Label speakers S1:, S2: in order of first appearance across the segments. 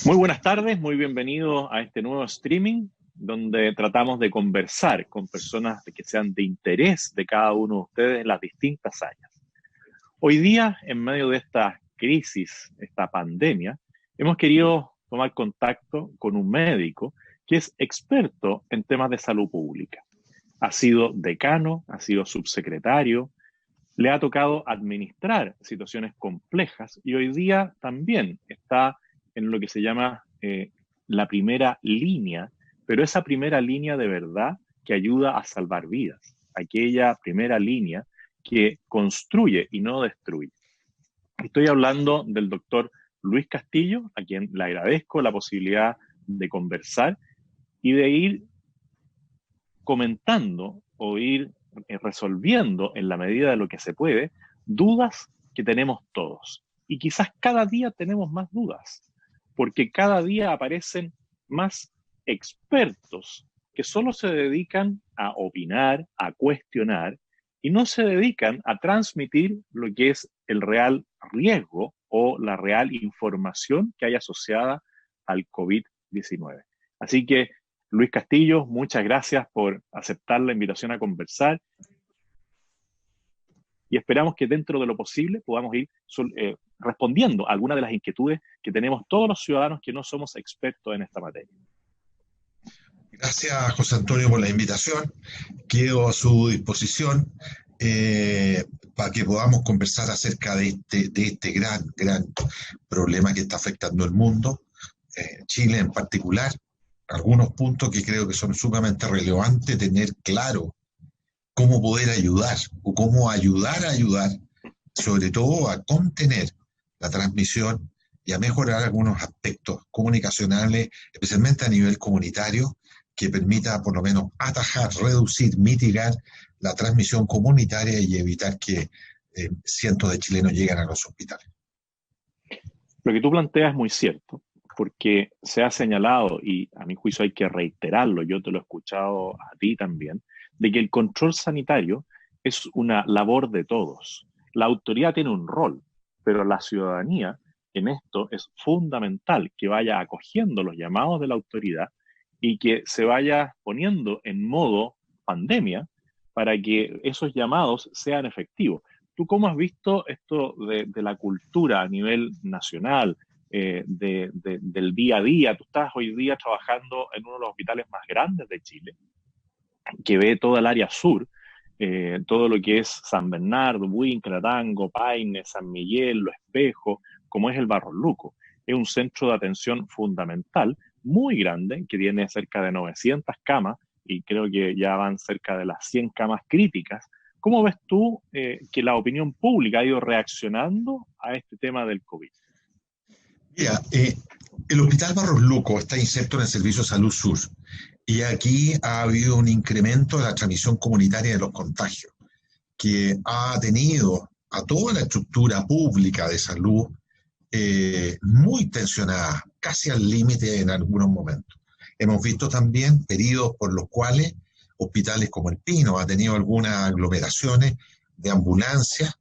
S1: Muy buenas tardes, muy bienvenidos a este nuevo streaming donde tratamos de conversar con personas que sean de interés de cada uno de ustedes en las distintas áreas. Hoy día, en medio de esta crisis, esta pandemia, hemos querido tomar contacto con un médico que es experto en temas de salud pública. Ha sido decano, ha sido subsecretario, le ha tocado administrar situaciones complejas y hoy día también está en lo que se llama la primera línea, pero esa primera línea de verdad que ayuda a salvar vidas, aquella primera línea que construye y no destruye. Estoy hablando del doctor Luis Castillo, a quien le agradezco la posibilidad de conversar y de ir comentando o ir resolviendo en la medida de lo que se puede dudas que tenemos todos. Y quizás cada día tenemos más dudas, porque cada día aparecen más expertos que solo se dedican a opinar, a cuestionar, y no se dedican a transmitir lo que es el real riesgo o la real información que hay asociada al COVID-19. Así que Luis Castillo, muchas gracias por aceptar la invitación a conversar y esperamos que dentro de lo posible podamos ir respondiendo a algunas de las inquietudes que tenemos todos los ciudadanos que no somos expertos en esta materia.
S2: Gracias, José Antonio, por la invitación. Quedo a su disposición para que podamos conversar acerca de este gran problema que está afectando el mundo, Chile en particular. Algunos puntos que creo que son sumamente relevantes tener claro cómo poder ayudar o cómo ayudar a ayudar, sobre todo a contener la transmisión y a mejorar algunos aspectos comunicacionales, especialmente a nivel comunitario, que permita por lo menos atajar, reducir, mitigar la transmisión comunitaria y evitar que cientos de chilenos lleguen a los hospitales.
S1: Lo que tú planteas es muy cierto, porque se ha señalado, y a mi juicio hay que reiterarlo, yo te lo he escuchado a ti también, de que el control sanitario es una labor de todos. La autoridad tiene un rol, pero la ciudadanía en esto es fundamental que vaya acogiendo los llamados de la autoridad y que se vaya poniendo en modo pandemia para que esos llamados sean efectivos. ¿Tú cómo has visto esto de la cultura a nivel nacional, del día a día? Tú estás hoy día trabajando en uno de los hospitales más grandes de Chile, que ve toda el área sur, todo lo que es San Bernardo, Huinca, Paine, San Miguel, Los Espejos, como es el Barros Luco. Es un centro de atención fundamental, muy grande, que tiene cerca de 900 camas y creo que ya van cerca de las 100 camas críticas. ¿Cómo ves tú que la opinión pública ha ido reaccionando a este tema del COVID?
S2: Mira, el Hospital Barros Luco está inserto en el Servicio de Salud Sur y aquí ha habido un incremento de la transmisión comunitaria de los contagios, que ha tenido a toda la estructura pública de salud muy tensionada, casi al límite en algunos momentos. Hemos visto también periodos por los cuales hospitales como el Pino ha tenido algunas aglomeraciones de ambulancias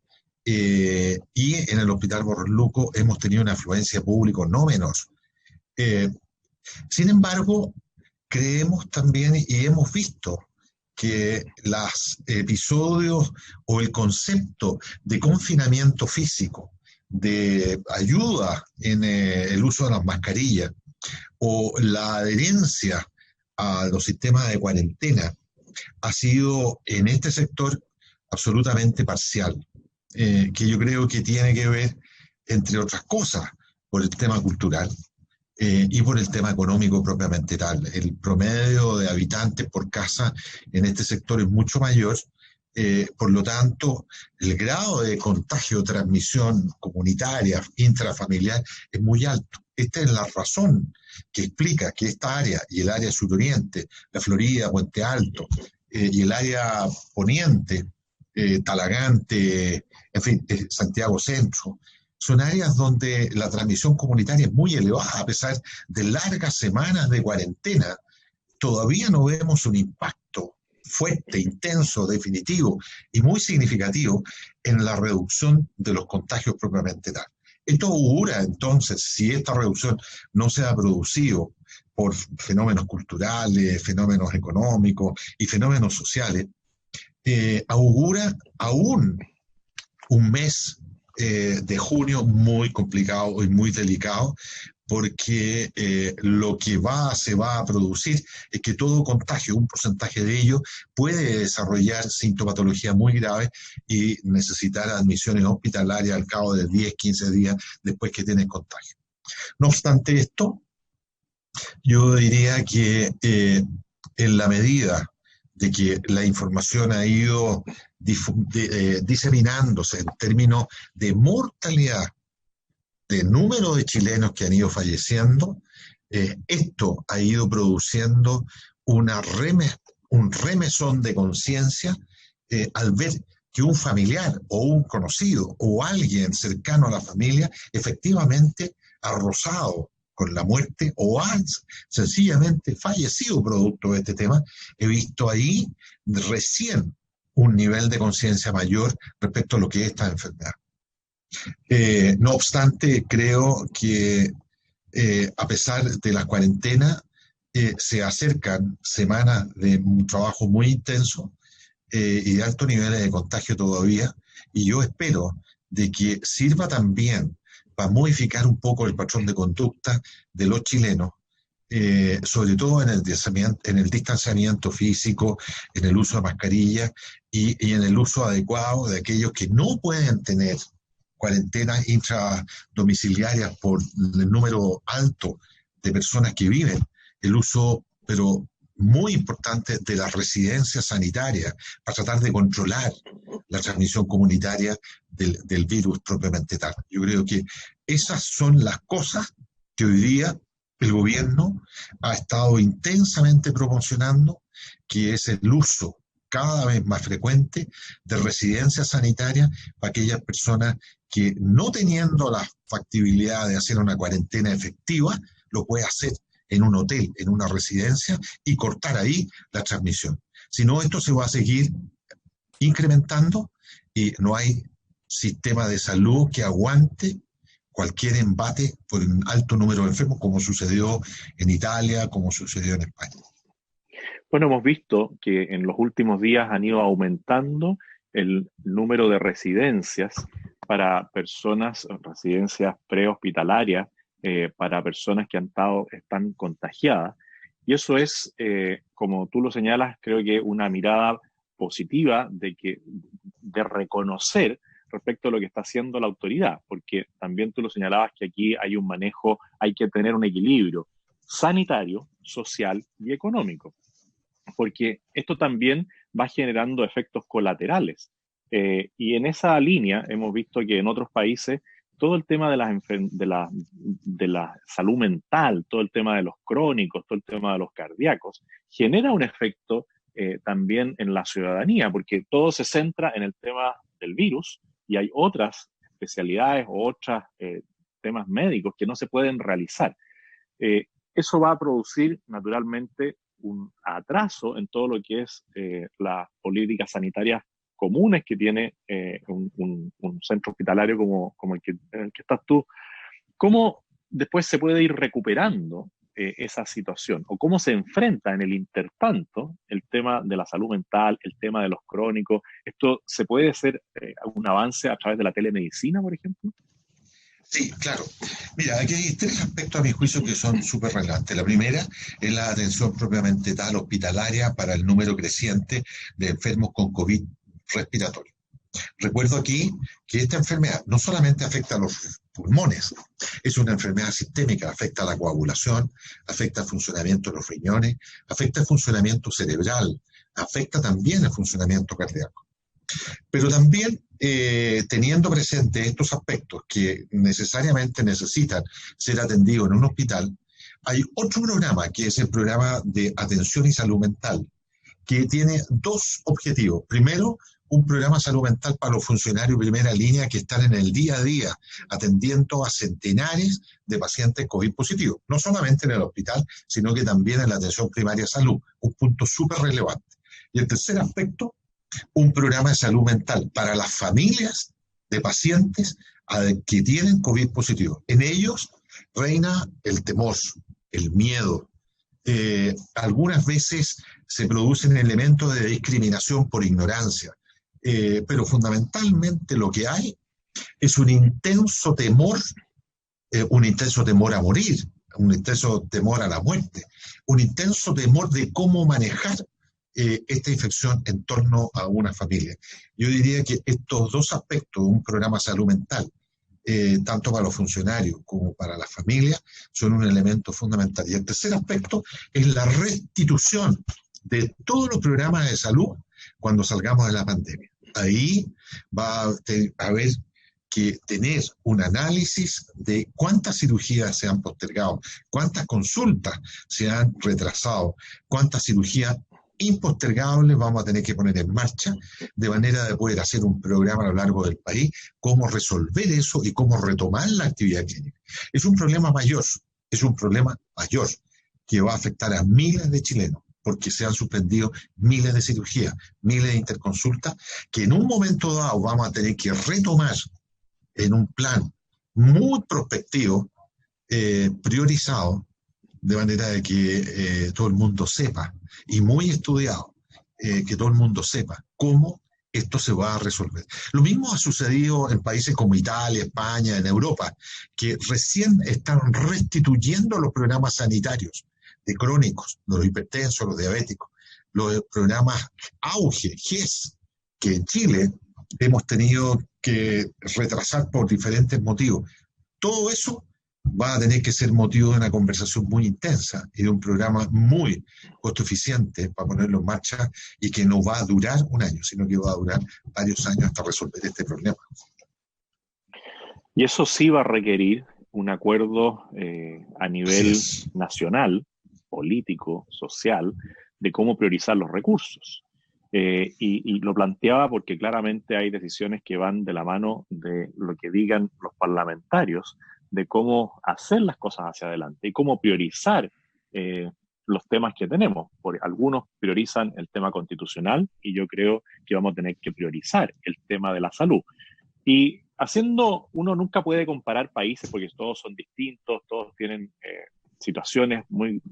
S2: y en el Hospital Barros Luco hemos tenido una afluencia de público no menor. Sin embargo, creemos también y hemos visto que los episodios o el concepto de confinamiento físico, de ayuda en el uso de las mascarillas o la adherencia a los sistemas de cuarentena ha sido en este sector absolutamente parcial, que yo creo que tiene que ver, entre otras cosas, por el tema cultural y por el tema económico propiamente tal. El promedio de habitantes por casa en este sector es mucho mayor, por lo tanto, el grado de contagio, transmisión comunitaria, intrafamiliar, es muy alto. Esta es la razón que explica que esta área y el área suroriente, la Florida, Puente Alto, y el área poniente, Talagante, en fin, Santiago Centro, son áreas donde la transmisión comunitaria es muy elevada, a pesar de largas semanas de cuarentena. Todavía no vemos un impacto fuerte, intenso, definitivo y muy significativo en la reducción de los contagios propiamente tal. Esto augura entonces, si esta reducción no se ha producido por fenómenos culturales, fenómenos económicos y fenómenos sociales, augura aún un mes de junio muy complicado y muy delicado, porque lo que se va a producir es que todo contagio, un porcentaje de ello, puede desarrollar sintomatología muy grave y necesitar admisiones hospitalarias al cabo de 10, 15 días después que tienen contagio. No obstante esto, yo diría que en la medida de que la información ha ido diseminándose en términos de mortalidad, de número de chilenos que han ido falleciendo, esto ha ido produciendo un remesón de conciencia al ver que un familiar o un conocido o alguien cercano a la familia efectivamente ha rozado con la muerte o ha sencillamente fallecido producto de este tema. He visto ahí recién un nivel de conciencia mayor respecto a lo que es esta enfermedad. No obstante, creo que a pesar de la cuarentena, se acercan semanas de un trabajo muy intenso y de altos niveles de contagio todavía, y yo espero de que sirva también para modificar un poco el patrón de conducta de los chilenos, sobre todo en el distanciamiento físico, en el uso de mascarillas y en el uso adecuado de aquellos que no pueden tener cuarentenas intradomiciliarias por el número alto de personas que viven, el uso, pero muy importante, de las residencias sanitarias para tratar de controlar la transmisión comunitaria del virus propiamente tal. Yo creo que esas son las cosas que hoy día el gobierno ha estado intensamente promocionando, que es el uso cada vez más frecuente de residencias sanitarias para aquellas personas que, no teniendo la factibilidad de hacer una cuarentena efectiva, lo puede hacer en un hotel, en una residencia, y cortar ahí la transmisión. Si no, esto se va a seguir incrementando y no hay sistema de salud que aguante cualquier embate por un alto número de enfermos, como sucedió en Italia, como sucedió en España.
S1: Bueno, hemos visto que en los últimos días han ido aumentando el número de residencias para personas, residencias prehospitalarias, para personas que están contagiadas. Y eso es, como tú lo señalas, creo que una mirada positiva de reconocer respecto a lo que está haciendo la autoridad, porque también tú lo señalabas que aquí hay un manejo, hay que tener un equilibrio sanitario, social y económico, porque esto también va generando efectos colaterales. Y en esa línea hemos visto que en otros países todo el tema de la salud mental, todo el tema de los crónicos, todo el tema de los cardíacos, genera un efecto también en la ciudadanía, porque todo se centra en el tema del virus y hay otras especialidades o otros temas médicos que no se pueden realizar. Eso va a producir naturalmente un atraso en todo lo que es las políticas sanitarias comunes que tiene un centro hospitalario como el que estás tú. ¿Cómo después se puede ir recuperando esa situación? ¿O cómo se enfrenta en el intertanto el tema de la salud mental, el tema de los crónicos? ¿Esto se puede hacer un avance a través de la telemedicina, por ejemplo?
S2: Sí, claro. Mira, aquí hay tres aspectos a mi juicio que son súper relevantes. La primera es la atención propiamente tal hospitalaria para el número creciente de enfermos con COVID respiratorio. Recuerdo aquí que esta enfermedad no solamente afecta a los pulmones, es una enfermedad sistémica, afecta a la coagulación, afecta al funcionamiento de los riñones, afecta al funcionamiento cerebral, afecta también al funcionamiento cardíaco. Pero también teniendo presente estos aspectos que necesariamente necesitan ser atendidos en un hospital, hay otro programa que es el programa de atención y salud mental, que tiene dos objetivos. Primero, un programa de salud mental para los funcionarios de primera línea que están en el día a día atendiendo a centenares de pacientes COVID positivos, no solamente en el hospital, sino que también en la atención primaria de salud, un punto súper relevante. Y el tercer aspecto, un programa de salud mental para las familias de pacientes que tienen COVID positivo. En ellos reina el temor, el miedo. Algunas veces se producen elementos de discriminación por ignorancia, pero fundamentalmente lo que hay es un intenso temor a morir, un intenso temor a la muerte, un intenso temor de cómo manejar esta infección en torno a una familia. Yo diría que estos dos aspectos de un programa de salud mental, tanto para los funcionarios como para las familias, son un elemento fundamental. Y el tercer aspecto es la restitución de todos los programas de salud cuando salgamos de la pandemia. Ahí va a haber que tener un análisis de cuántas cirugías se han postergado, cuántas consultas se han retrasado, cuántas cirugías impostergables vamos a tener que poner en marcha, de manera de poder hacer un programa a lo largo del país, cómo resolver eso y cómo retomar la actividad clínica. Es un problema mayor que va a afectar a miles de chilenos, porque se han suspendido miles de cirugías, miles de interconsultas, que en un momento dado vamos a tener que retomar en un plan muy prospectivo, priorizado, de manera de que todo el mundo sepa, y muy estudiado, que todo el mundo sepa cómo esto se va a resolver. Lo mismo ha sucedido en países como Italia, España, en Europa, que recién están restituyendo los programas sanitarios de crónicos, los hipertensos, los diabéticos, los programas auge, GES, que en Chile hemos tenido que retrasar por diferentes motivos. Todo eso va a tener que ser motivo de una conversación muy intensa y de un programa muy costo eficiente para ponerlo en marcha, y que no va a durar un año, sino que va a durar varios años hasta resolver este problema.
S1: Y eso sí va a requerir un acuerdo a nivel nacional, político, social, de cómo priorizar los recursos. Y lo planteaba porque claramente hay decisiones que van de la mano de lo que digan los parlamentarios, de cómo hacer las cosas hacia adelante y cómo priorizar los temas que tenemos. Porque algunos priorizan el tema constitucional y yo creo que vamos a tener que priorizar el tema de la salud. Y uno nunca puede comparar países porque todos son distintos, todos tienen situaciones muy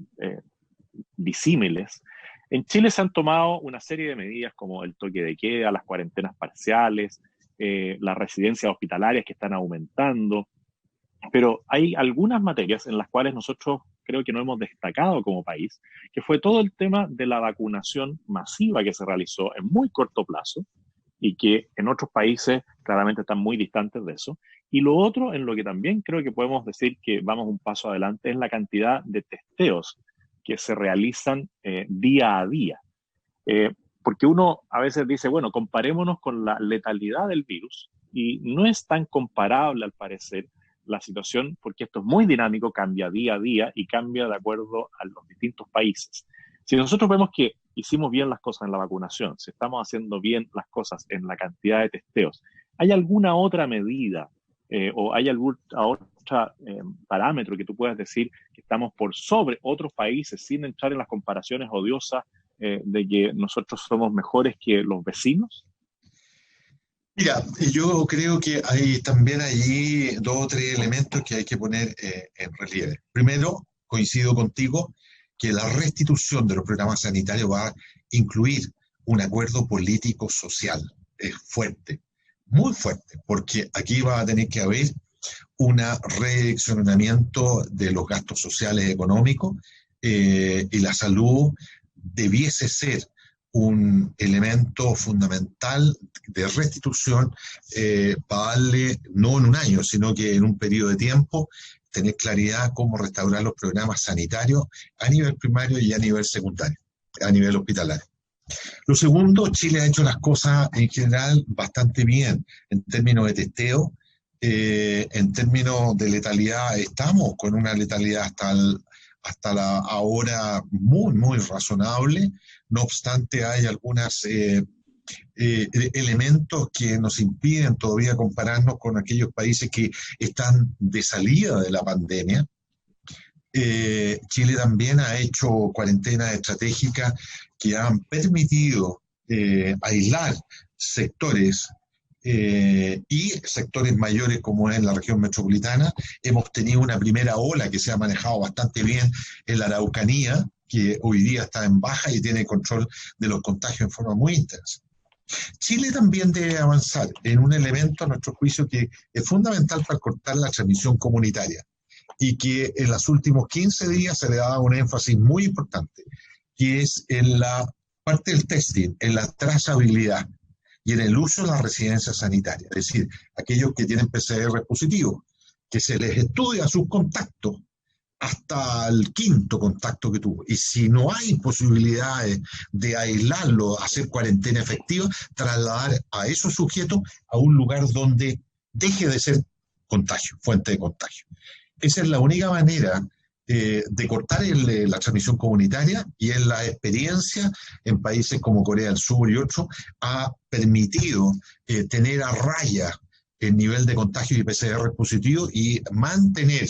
S1: disímiles. En Chile se han tomado una serie de medidas como el toque de queda, las cuarentenas parciales, las residencias hospitalarias que están aumentando, pero hay algunas materias en las cuales nosotros creo que no hemos destacado como país, que fue todo el tema de la vacunación masiva que se realizó en muy corto plazo y que en otros países claramente están muy distantes de eso. Y lo otro, en lo que también creo que podemos decir que vamos un paso adelante, es la cantidad de testeos que se realizan día a día. Porque uno a veces dice, bueno, comparémonos con la letalidad del virus, y no es tan comparable al parecer la situación, porque esto es muy dinámico, cambia día a día y cambia de acuerdo a los distintos países. Si nosotros vemos que hicimos bien las cosas en la vacunación, si estamos haciendo bien las cosas en la cantidad de testeos, ¿hay alguna otra medida o hay algún otro parámetro que tú puedas decir que estamos por sobre otros países sin entrar en las comparaciones odiosas de que nosotros somos mejores que los vecinos?
S2: Mira, yo creo que hay también allí dos o tres elementos que hay que poner en relieve. Primero, coincido contigo que la restitución de los programas sanitarios va a incluir un acuerdo político-social fuerte, muy fuerte, porque aquí va a tener que haber un redireccionamiento de los gastos sociales y económicos, y la salud debiese ser un elemento fundamental de restitución, para darle, no en un año, sino que en un periodo de tiempo, tener claridad cómo restaurar los programas sanitarios a nivel primario y a nivel secundario, a nivel hospitalario. Lo segundo, Chile ha hecho las cosas en general bastante bien en términos de testeo, en términos de letalidad. Estamos con una letalidad hasta la ahora muy, muy razonable. No obstante, hay algunos elementos que nos impiden todavía compararnos con aquellos países que están de salida de la pandemia. Chile también ha hecho cuarentenas estratégicas que han permitido aislar sectores y sectores mayores como es la región metropolitana. Hemos tenido una primera ola que se ha manejado bastante bien en la Araucanía, que hoy día está en baja y tiene control de los contagios en forma muy intensa. Chile también debe avanzar en un elemento, a nuestro juicio, que es fundamental para cortar la transmisión comunitaria y que en los últimos 15 días se le ha dado un énfasis muy importante, que es en la parte del testing, en la trazabilidad y en el uso de la residencia sanitaria. Es decir, aquellos que tienen PCR positivo, que se les estudia sus contactos hasta el quinto contacto que tuvo. Y si no hay posibilidades de aislarlo, hacer cuarentena efectiva, trasladar a esos sujetos a un lugar donde deje de ser contagio, fuente de contagio. Esa es la única manera de cortar la transmisión comunitaria, y en la experiencia en países como Corea del Sur y otros ha permitido tener a raya el nivel de contagio y PCR positivo y mantener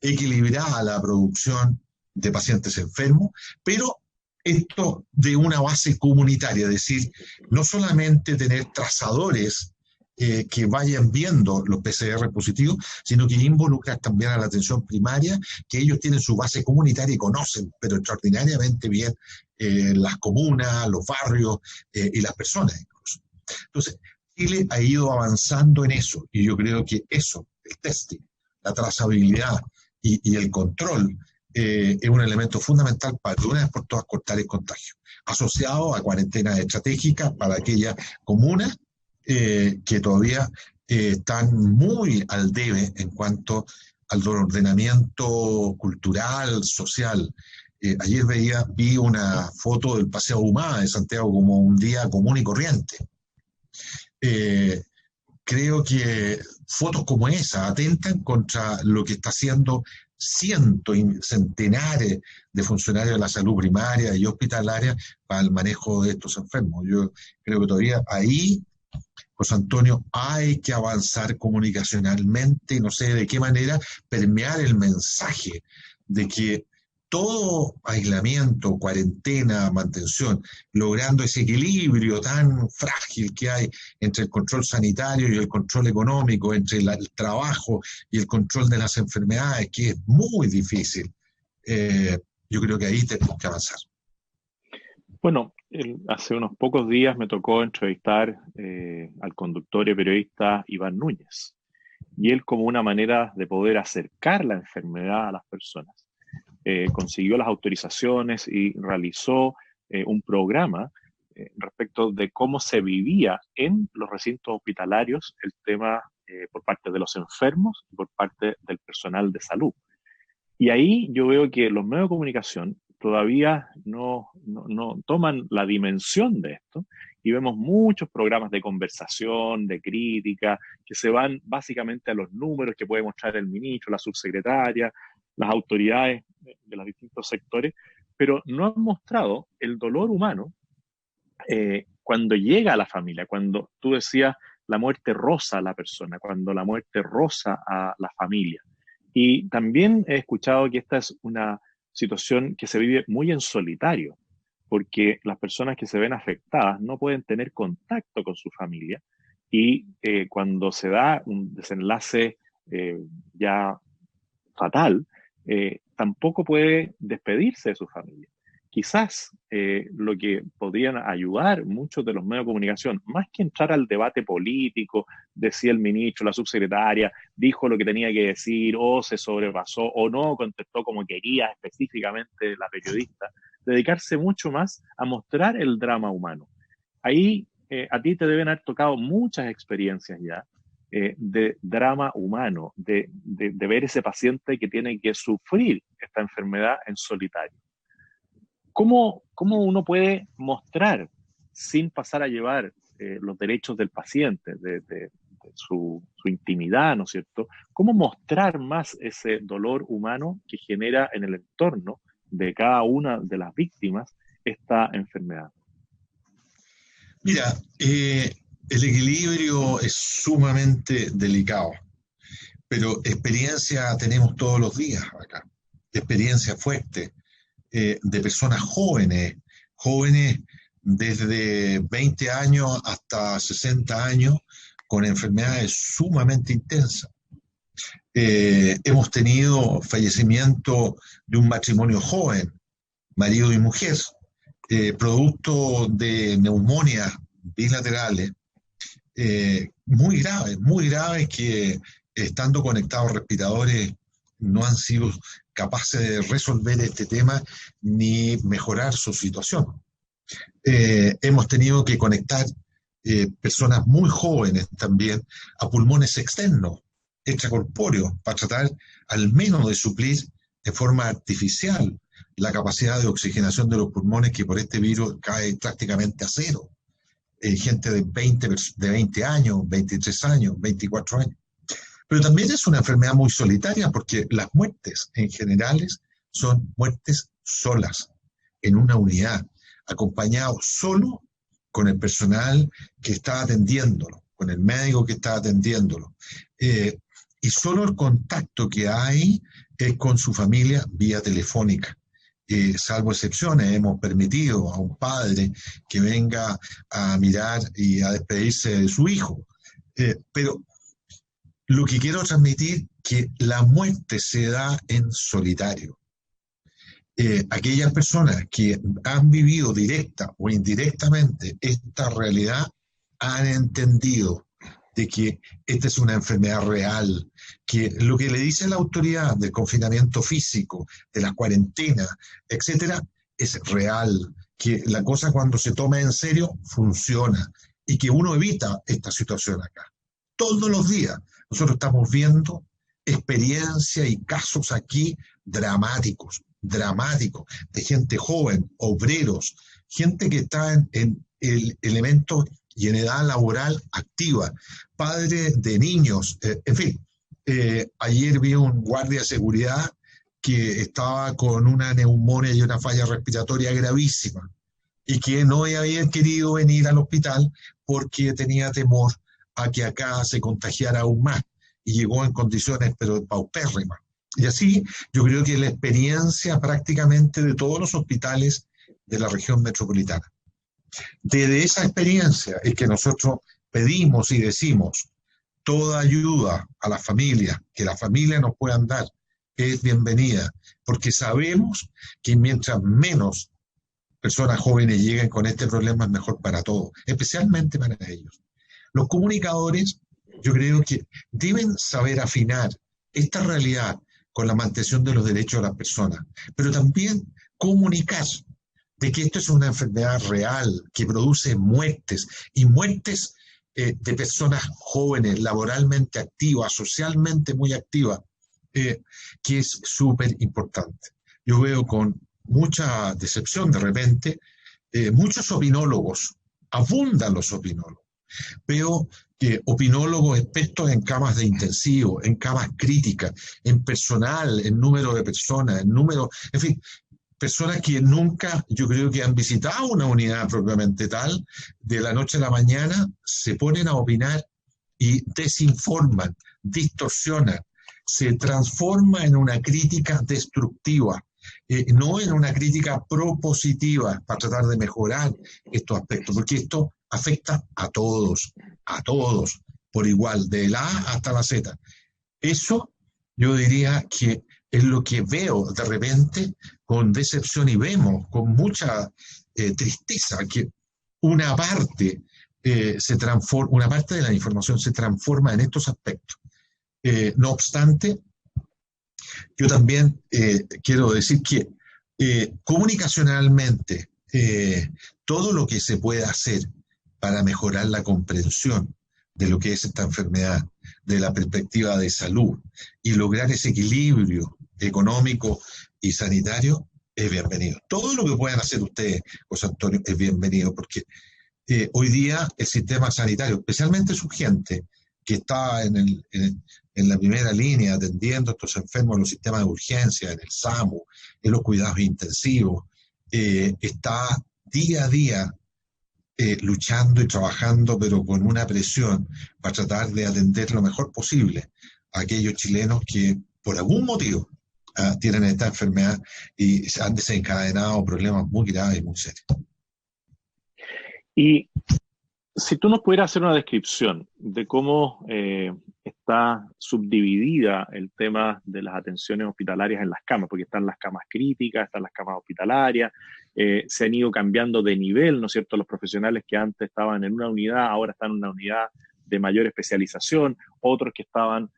S2: equilibrada la producción de pacientes enfermos, pero esto de una base comunitaria, es decir, no solamente tener trazadores que vayan viendo los PCR positivos, sino que involucrar también a la atención primaria, que ellos tienen su base comunitaria y conocen, pero extraordinariamente bien, las comunas, los barrios y las personas incluso. Entonces, Chile ha ido avanzando en eso, y yo creo que eso, el testing, la trazabilidad y el control, es un elemento fundamental para de una vez por todas cortar el contagio, asociado a cuarentenas estratégicas para aquellas comunas que todavía están muy al debe en cuanto al ordenamiento cultural, social. Ayer vi una foto del Paseo Ahumada de Santiago como un día común y corriente. Eh, Creo que fotos como esa atentan contra lo que está haciendo cientos y centenares de funcionarios de la salud primaria y hospitalaria para el manejo de estos enfermos. Yo creo que todavía ahí, José Antonio, hay que avanzar comunicacionalmente, no sé de qué manera, permear el mensaje de que todo aislamiento, cuarentena, mantención, logrando ese equilibrio tan frágil que hay entre el control sanitario y el control económico, entre el trabajo y el control de las enfermedades, que es muy difícil. Yo creo que ahí tenemos que avanzar.
S1: Bueno, hace unos pocos días me tocó entrevistar al conductor y periodista Iván Núñez, y él, como una manera de poder acercar la enfermedad a las personas, consiguió las autorizaciones y realizó un programa respecto de cómo se vivía en los recintos hospitalarios el tema por parte de los enfermos y por parte del personal de salud. Y ahí yo veo que los medios de comunicación todavía no toman la dimensión de esto, y vemos muchos programas de conversación, de crítica, que se van básicamente a los números que puede mostrar el ministro, la subsecretaria, las autoridades de los distintos sectores, pero no han mostrado el dolor humano cuando llega a la familia, cuando tú decías la muerte roza a la persona, cuando la muerte roza a la familia. Y también he escuchado que esta es una situación que se vive muy en solitario, porque las personas que se ven afectadas no pueden tener contacto con su familia, y cuando se da un desenlace ya fatal, tampoco puede despedirse de su familia. Quizás lo que podrían ayudar muchos de los medios de comunicación, más que entrar al debate político de si el ministro, la subsecretaria, dijo lo que tenía que decir, o se sobrepasó, o no contestó como quería específicamente la periodista, dedicarse mucho más a mostrar el drama humano. Ahí a ti te deben haber tocado muchas experiencias ya de drama humano, de ver ese paciente que tiene que sufrir esta enfermedad en solitario. ¿Cómo uno puede mostrar, sin pasar a llevar los derechos del paciente, de su intimidad, ¿no es cierto? ¿Cómo mostrar más ese dolor humano que genera en el entorno de cada una de las víctimas esta enfermedad?
S2: Mira, el equilibrio es sumamente delicado, pero experiencia tenemos todos los días acá, experiencia fuerte de personas jóvenes, jóvenes desde 20 años hasta 60 años, con enfermedades sumamente intensas. Hemos tenido fallecimiento de un matrimonio joven, marido y mujer, producto de neumonias bilaterales, muy graves que estando conectados respiradores no han sido capaces de resolver este tema ni mejorar su situación. Hemos tenido que conectar personas muy jóvenes también a pulmones externos, extracorpóreos, para tratar al menos de suplir de forma artificial la capacidad de oxigenación de los pulmones que por este virus cae prácticamente a cero. Gente de 20 años, 23 años, 24 años. Pero también es una enfermedad muy solitaria porque las muertes en generales son muertes solas, en una unidad, acompañado solo con el personal que está atendiéndolo, con el médico que está atendiéndolo. Y solo el contacto que hay es con su familia vía telefónica. Salvo excepciones, hemos permitido a un padre que venga a mirar y a despedirse de su hijo. Pero lo que quiero transmitir que la muerte se da en solitario. Aquellas personas que han vivido directa o indirectamente esta realidad han entendido de que esta es una enfermedad real, que lo que le dice la autoridad del confinamiento físico, de la cuarentena, etcétera, es real, que la cosa cuando se toma en serio funciona y que uno evita esta situación acá. Todos los días nosotros estamos viendo experiencias y casos aquí dramáticos, de gente joven, obreros, gente que está en el elemento y en edad laboral activa, padres de niños, en fin. Ayer vi un guardia de seguridad que estaba con una neumonía y una falla respiratoria gravísima y que no había querido venir al hospital porque tenía temor a que acá se contagiara aún más y llegó en condiciones pero paupérrimas. Y así yo creo que la experiencia prácticamente de todos los hospitales de la región metropolitana. Desde esa experiencia es que nosotros pedimos y decimos toda ayuda a las familias, que las familias nos puedan dar, es bienvenida, porque sabemos que mientras menos personas jóvenes lleguen con este problema es mejor para todos, especialmente para ellos. Los comunicadores, yo creo que deben saber afinar esta realidad con la mantención de los derechos de las personas, pero también comunicar de que esto es una enfermedad real que produce muertes y muertes de personas jóvenes, laboralmente activas, socialmente muy activas, que es súper importante. Yo veo con mucha decepción de repente muchos opinólogos, abundan los opinólogos. Veo que opinólogos expertos en camas de intensivo, en camas críticas, en personal, en número de personas, en fin, personas que nunca, yo creo que han visitado una unidad propiamente tal, de la noche a la mañana se ponen a opinar y desinforman, distorsionan, se transforma en una crítica destructiva, no en una crítica propositiva para tratar de mejorar estos aspectos, porque esto afecta a todos, por igual, de la A hasta la Z. Eso yo diría que es lo que veo de repente con decepción y vemos con mucha tristeza que una parte una parte de la información se transforma en estos aspectos. No obstante, yo también quiero decir que comunicacionalmente todo lo que se puede hacer para mejorar la comprensión de lo que es esta enfermedad, de la perspectiva de salud y lograr ese equilibrio económico y sanitario, es bienvenido. Todo lo que puedan hacer ustedes, José Antonio, es bienvenido, porque hoy día el sistema sanitario, especialmente su gente que está en la primera línea atendiendo a estos enfermos en los sistemas de urgencia, en el SAMU, en los cuidados intensivos, está día a día luchando y trabajando, pero con una presión para tratar de atender lo mejor posible a aquellos chilenos que por algún motivo tienen esta enfermedad y se han desencadenado problemas muy graves y muy serios.
S1: Y Si tú nos pudieras hacer una descripción de cómo está subdividida el tema de las atenciones hospitalarias en las camas, porque están las camas críticas, están las camas hospitalarias, se han ido cambiando de nivel, ¿no es cierto? Los profesionales que antes estaban en una unidad, ahora están en una unidad de mayor especialización, otros que estaban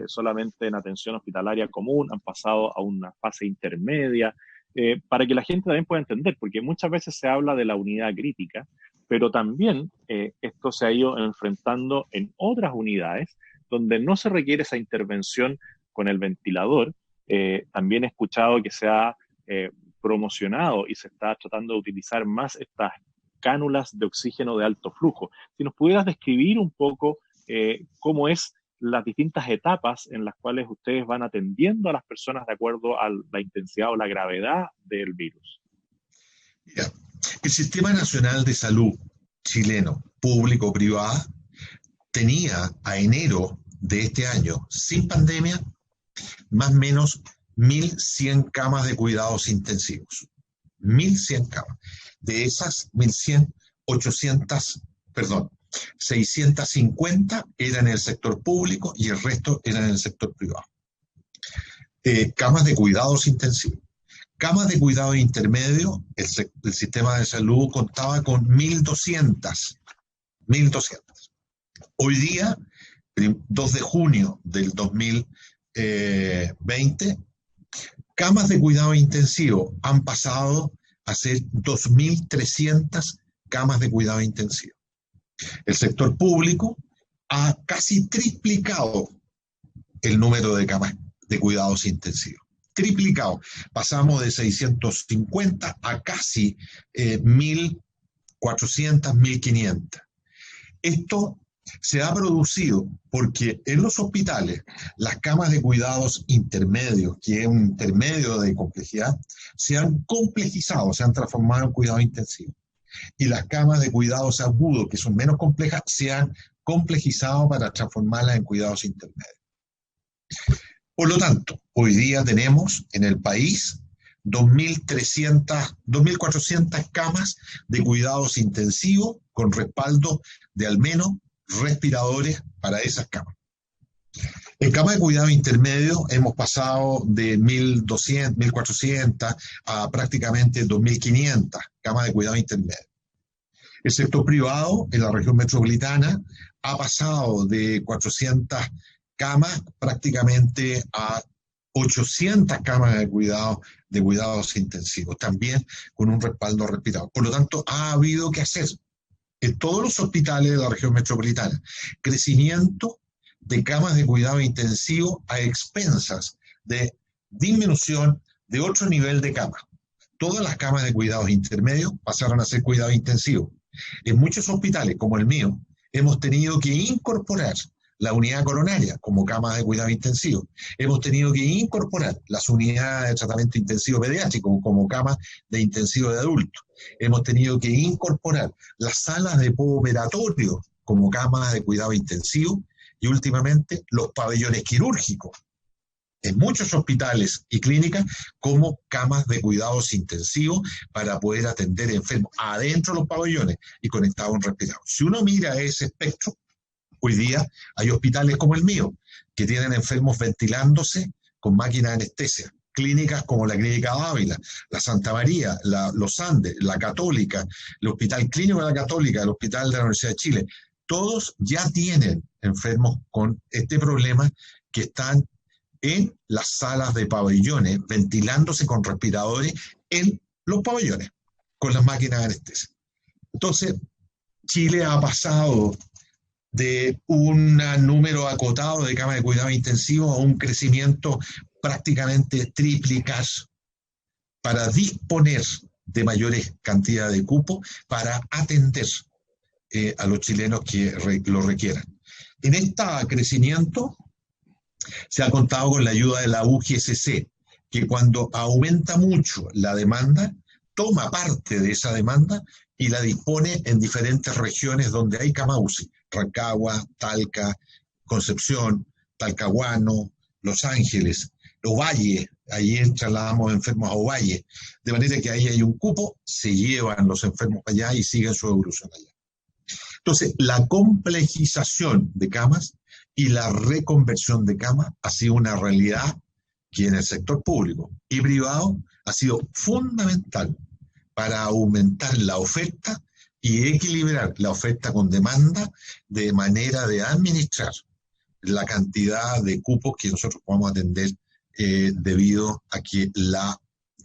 S1: solamente en atención hospitalaria común han pasado a una fase intermedia, para que la gente también pueda entender, porque muchas veces se habla de la unidad crítica, pero también esto se ha ido enfrentando en otras unidades donde no se requiere esa intervención con el ventilador. También he escuchado que se ha promocionado y se está tratando de utilizar más estas cánulas de oxígeno de alto flujo. Si nos pudieras describir un poco cómo es las distintas etapas en las cuales ustedes van atendiendo a las personas de acuerdo a la intensidad o la gravedad del virus.
S2: Mira, el Sistema Nacional de Salud chileno, público-privada, tenía a enero de este año, sin pandemia, más o menos 1.100 camas de cuidados intensivos. 1.100 camas. De esas 1.100, 650 eran en el sector público y el resto eran en el sector privado. Camas de cuidados intensivos. Camas de cuidado intermedio, el sistema de salud contaba con 1.200. 1.200. Hoy día, 2 de junio del 2020, camas de cuidado intensivo han pasado a ser 2.300 camas de cuidado intensivo. El sector público ha casi triplicado el número de camas de cuidados intensivos. Triplicado. Pasamos de 650 a casi 1.400, 1.500. Esto se ha producido porque en los hospitales las camas de cuidados intermedios, que es un intermedio de complejidad, se han complejizado, se han transformado en cuidados intensivos. Y las camas de cuidados agudos, que son menos complejas, se han complejizado para transformarlas en cuidados intermedios. Por lo tanto, hoy día tenemos en el país 2.300, 2.400 camas de cuidados intensivos con respaldo de al menos respiradores para esas camas. En camas de cuidado intermedio hemos pasado de 1.200, 1.400 a prácticamente 2.500 camas de cuidado intermedio. El sector privado en la región metropolitana ha pasado de 400 camas prácticamente a 800 camas de cuidados intensivos, también con un respaldo respirador. Por lo tanto, ha habido que hacer en todos los hospitales de la región metropolitana crecimiento de camas de cuidado intensivo a expensas de disminución de otro nivel de camas. Todas las camas de cuidados intermedios pasaron a ser cuidados intensivos. En muchos hospitales, como el mío, hemos tenido que incorporar la unidad coronaria como cama de cuidado intensivo. Hemos tenido que incorporar las unidades de tratamiento intensivo pediátrico como cama de intensivo de adultos. Hemos tenido que incorporar las salas de postoperatorio como camas de cuidado intensivo y últimamente los pabellones quirúrgicos en muchos hospitales y clínicas como camas de cuidados intensivos para poder atender enfermos adentro de los pabellones y conectados a un respirador. Si uno mira ese espectro, hoy día hay hospitales como el mío que tienen enfermos ventilándose con máquinas de anestesia. Clínicas como la Clínica Dávila, la Santa María, los Andes, la Católica, el Hospital Clínico de la Católica, el Hospital de la Universidad de Chile, todos ya tienen enfermos con este problema que están en las salas de pabellones, ventilándose con respiradores en los pabellones, con las máquinas de anestesia. Entonces, Chile ha pasado de un número acotado de camas de cuidado intensivo a un crecimiento prácticamente triplicar para disponer de mayores cantidades de cupos para atender a los chilenos que lo requieran. En este crecimiento se ha contado con la ayuda de la UGSC, que cuando aumenta mucho la demanda, toma parte de esa demanda y la dispone en diferentes regiones donde hay cama UCI, Rancagua, Talca, Concepción, Talcahuano, Los Ángeles, Ovalle, ahí trasladamos enfermos a Ovalle, de manera que ahí hay un cupo, se llevan los enfermos para allá y siguen su evolución allá. Entonces, la complejización de camas y la reconversión de camas ha sido una realidad que en el sector público y privado ha sido fundamental para aumentar la oferta y equilibrar la oferta con demanda de manera de administrar la cantidad de cupos que nosotros podamos atender debido a que la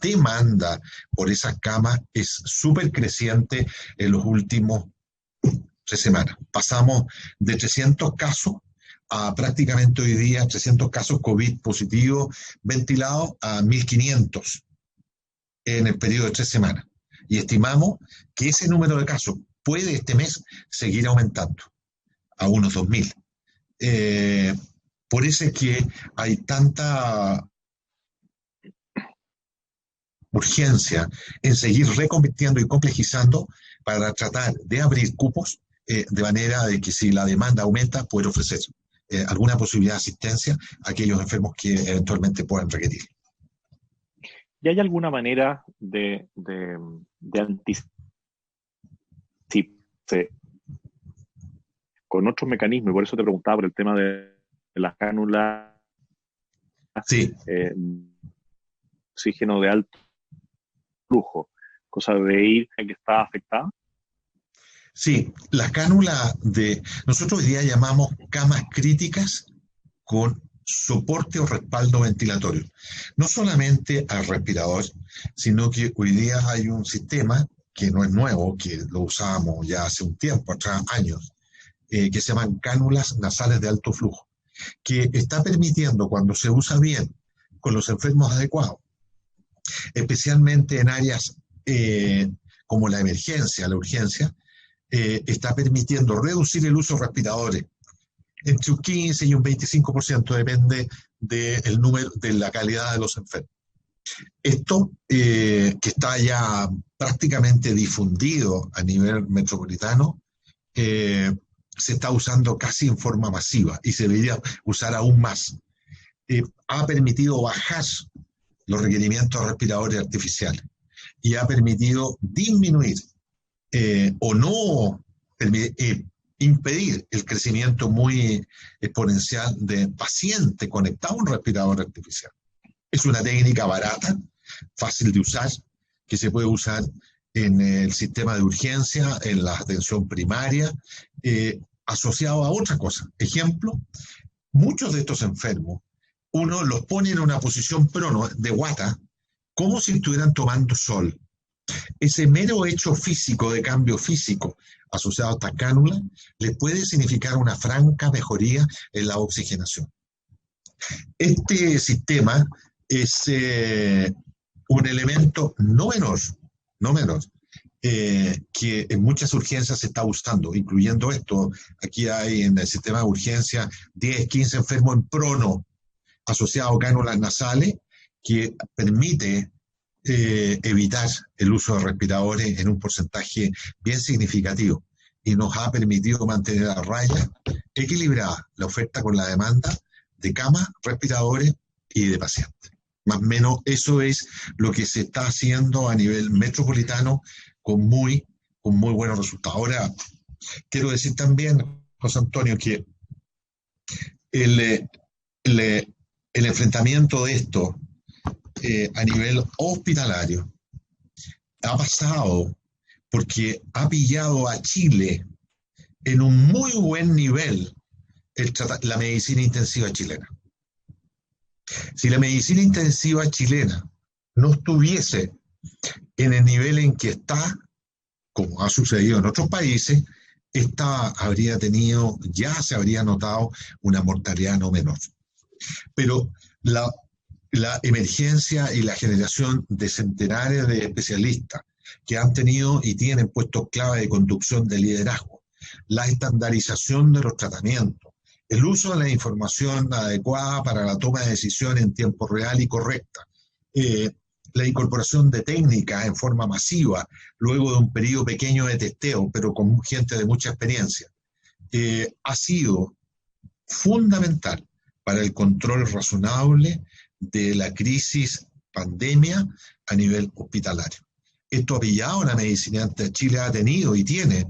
S2: demanda por esas camas es súper creciente en los últimos 3 semanas. Pasamos de 300 casos a prácticamente hoy día 300 casos COVID positivos ventilados a 1.500 en el periodo de 3 semanas. Y estimamos que ese número de casos puede este mes seguir aumentando a unos 2.000. Por eso es que hay tanta urgencia en seguir reconvirtiendo y complejizando para tratar de abrir cupos de manera de que si la demanda aumenta, poder ofrecer alguna posibilidad de asistencia a aquellos enfermos que eventualmente puedan requerir.
S1: ¿Y hay alguna manera de anticiparse con otros mecanismos? Y por eso te preguntaba por el tema de las cánulas,
S2: Sí.
S1: Oxígeno de alto flujo, cosa de ir a que está afectada.
S2: Sí, las cánulas nosotros hoy día llamamos camas críticas con soporte o respaldo ventilatorio. No solamente al respirador, sino que hoy día hay un sistema que no es nuevo, que lo usábamos ya hace un tiempo, atrás, años, que se llaman cánulas nasales de alto flujo, que está permitiendo, cuando se usa bien, con los enfermos adecuados, especialmente en áreas como la emergencia, la urgencia, está permitiendo reducir el uso de respiradores entre un 15 y un 25%, depende del número, de la calidad de los enfermos. Esto, que está ya prácticamente difundido a nivel metropolitano, se está usando casi en forma masiva y se debería usar aún más. Ha permitido bajar los requerimientos de respiradores artificiales y ha permitido disminuir o no impedir el crecimiento muy exponencial de pacientes conectados a un respirador artificial. Es una técnica barata, fácil de usar, que se puede usar en el sistema de urgencia, en la atención primaria, asociado a otra cosa. Ejemplo, muchos de estos enfermos, uno los pone en una posición prono de guata, como si estuvieran tomando sol. Ese mero hecho físico, de cambio físico, asociado a esta cánula, le puede significar una franca mejoría en la oxigenación. Este sistema es un elemento no menor, que en muchas urgencias se está usando, incluyendo esto. Aquí hay en el sistema de urgencia 10, 15 enfermos en prono asociados a cánulas nasales, que permite evitar el uso de respiradores en un porcentaje bien significativo y nos ha permitido mantener a raya equilibrada la oferta con la demanda de camas, respiradores y de pacientes. Más o menos eso es lo que se está haciendo a nivel metropolitano con muy buenos resultados. Ahora, quiero decir también, José Antonio, que el enfrentamiento de esto a nivel hospitalario ha pasado porque ha pillado a Chile en un muy buen nivel la medicina intensiva chilena. Si la medicina intensiva chilena no estuviese en el nivel en que está, como ha sucedido en otros países, esta ya se habría notado una mortalidad no menor. Pero la emergencia y la generación de centenares de especialistas que han tenido y tienen puestos clave de conducción de liderazgo, la estandarización de los tratamientos, el uso de la información adecuada para la toma de decisiones en tiempo real y correcta, la incorporación de técnicas en forma masiva, luego de un periodo pequeño de testeo, pero con gente de mucha experiencia, ha sido fundamental para el control razonable de la crisis pandemia a nivel hospitalario. Esto ha pillado una medicina, antes Chile ha tenido y tiene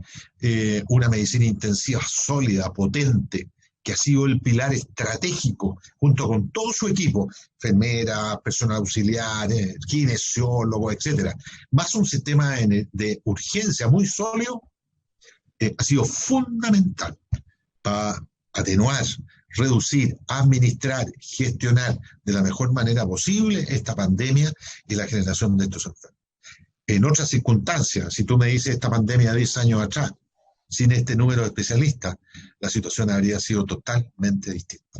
S2: una medicina intensiva sólida, potente, que ha sido el pilar estratégico, junto con todo su equipo, enfermeras, personal auxiliar, kinesiólogos, etcétera, más un sistema de urgencia muy sólido, ha sido fundamental para atenuar, reducir, administrar, gestionar de la mejor manera posible esta pandemia y la generación de estos enfermos. En otras circunstancias, si tú me dices esta pandemia 10 años atrás, sin este número de especialistas, la situación habría sido totalmente distinta.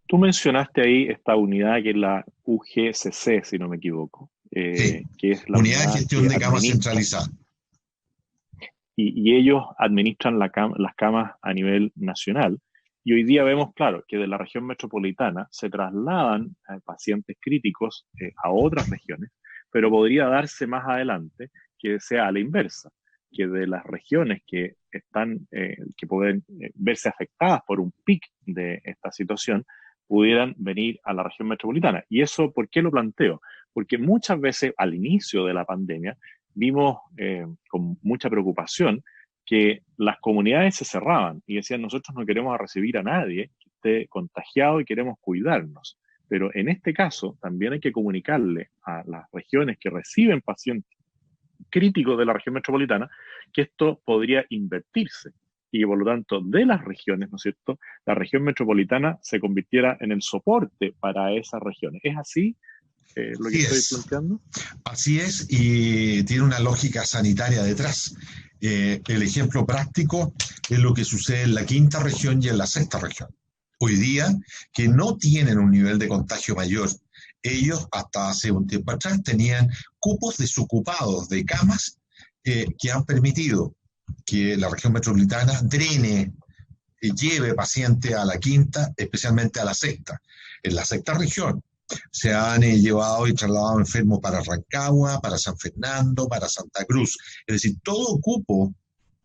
S1: Tú mencionaste ahí esta unidad que es la UGCC, si no me equivoco,
S2: Sí,
S1: que es la
S2: unidad de
S1: unidad
S2: gestión
S1: que
S2: de camas
S1: administra,
S2: centralizada.
S1: y ellos administran las camas a nivel nacional. Y hoy día vemos, claro, que de la región metropolitana se trasladan pacientes críticos a otras regiones, pero podría darse más adelante que sea a la inversa, que de las regiones que pueden verse afectadas por un pic de esta situación, pudieran venir a la región metropolitana. ¿Y eso por qué lo planteo? Porque muchas veces al inicio de la pandemia vimos con mucha preocupación que las comunidades se cerraban y decían: nosotros no queremos recibir a nadie que esté contagiado y queremos cuidarnos. Pero en este caso también hay que comunicarle a las regiones que reciben pacientes críticos de la región metropolitana que esto podría invertirse y que por lo tanto de las regiones, ¿no es cierto?, la región metropolitana se convirtiera en el soporte para esas regiones. ¿Es así lo que
S2: Así
S1: estoy
S2: es,
S1: planteando?
S2: así es, y tiene una lógica sanitaria detrás. El ejemplo práctico es lo que sucede en la quinta región y en la sexta región. Hoy día, que no tienen un nivel de contagio mayor, ellos hasta hace un tiempo atrás tenían cupos desocupados de camas que han permitido que la región metropolitana drene, lleve pacientes a la quinta, especialmente a la sexta. En la sexta región se han llevado y trasladado enfermos para Rancagua, para San Fernando, para Santa Cruz. Es decir, todo cupo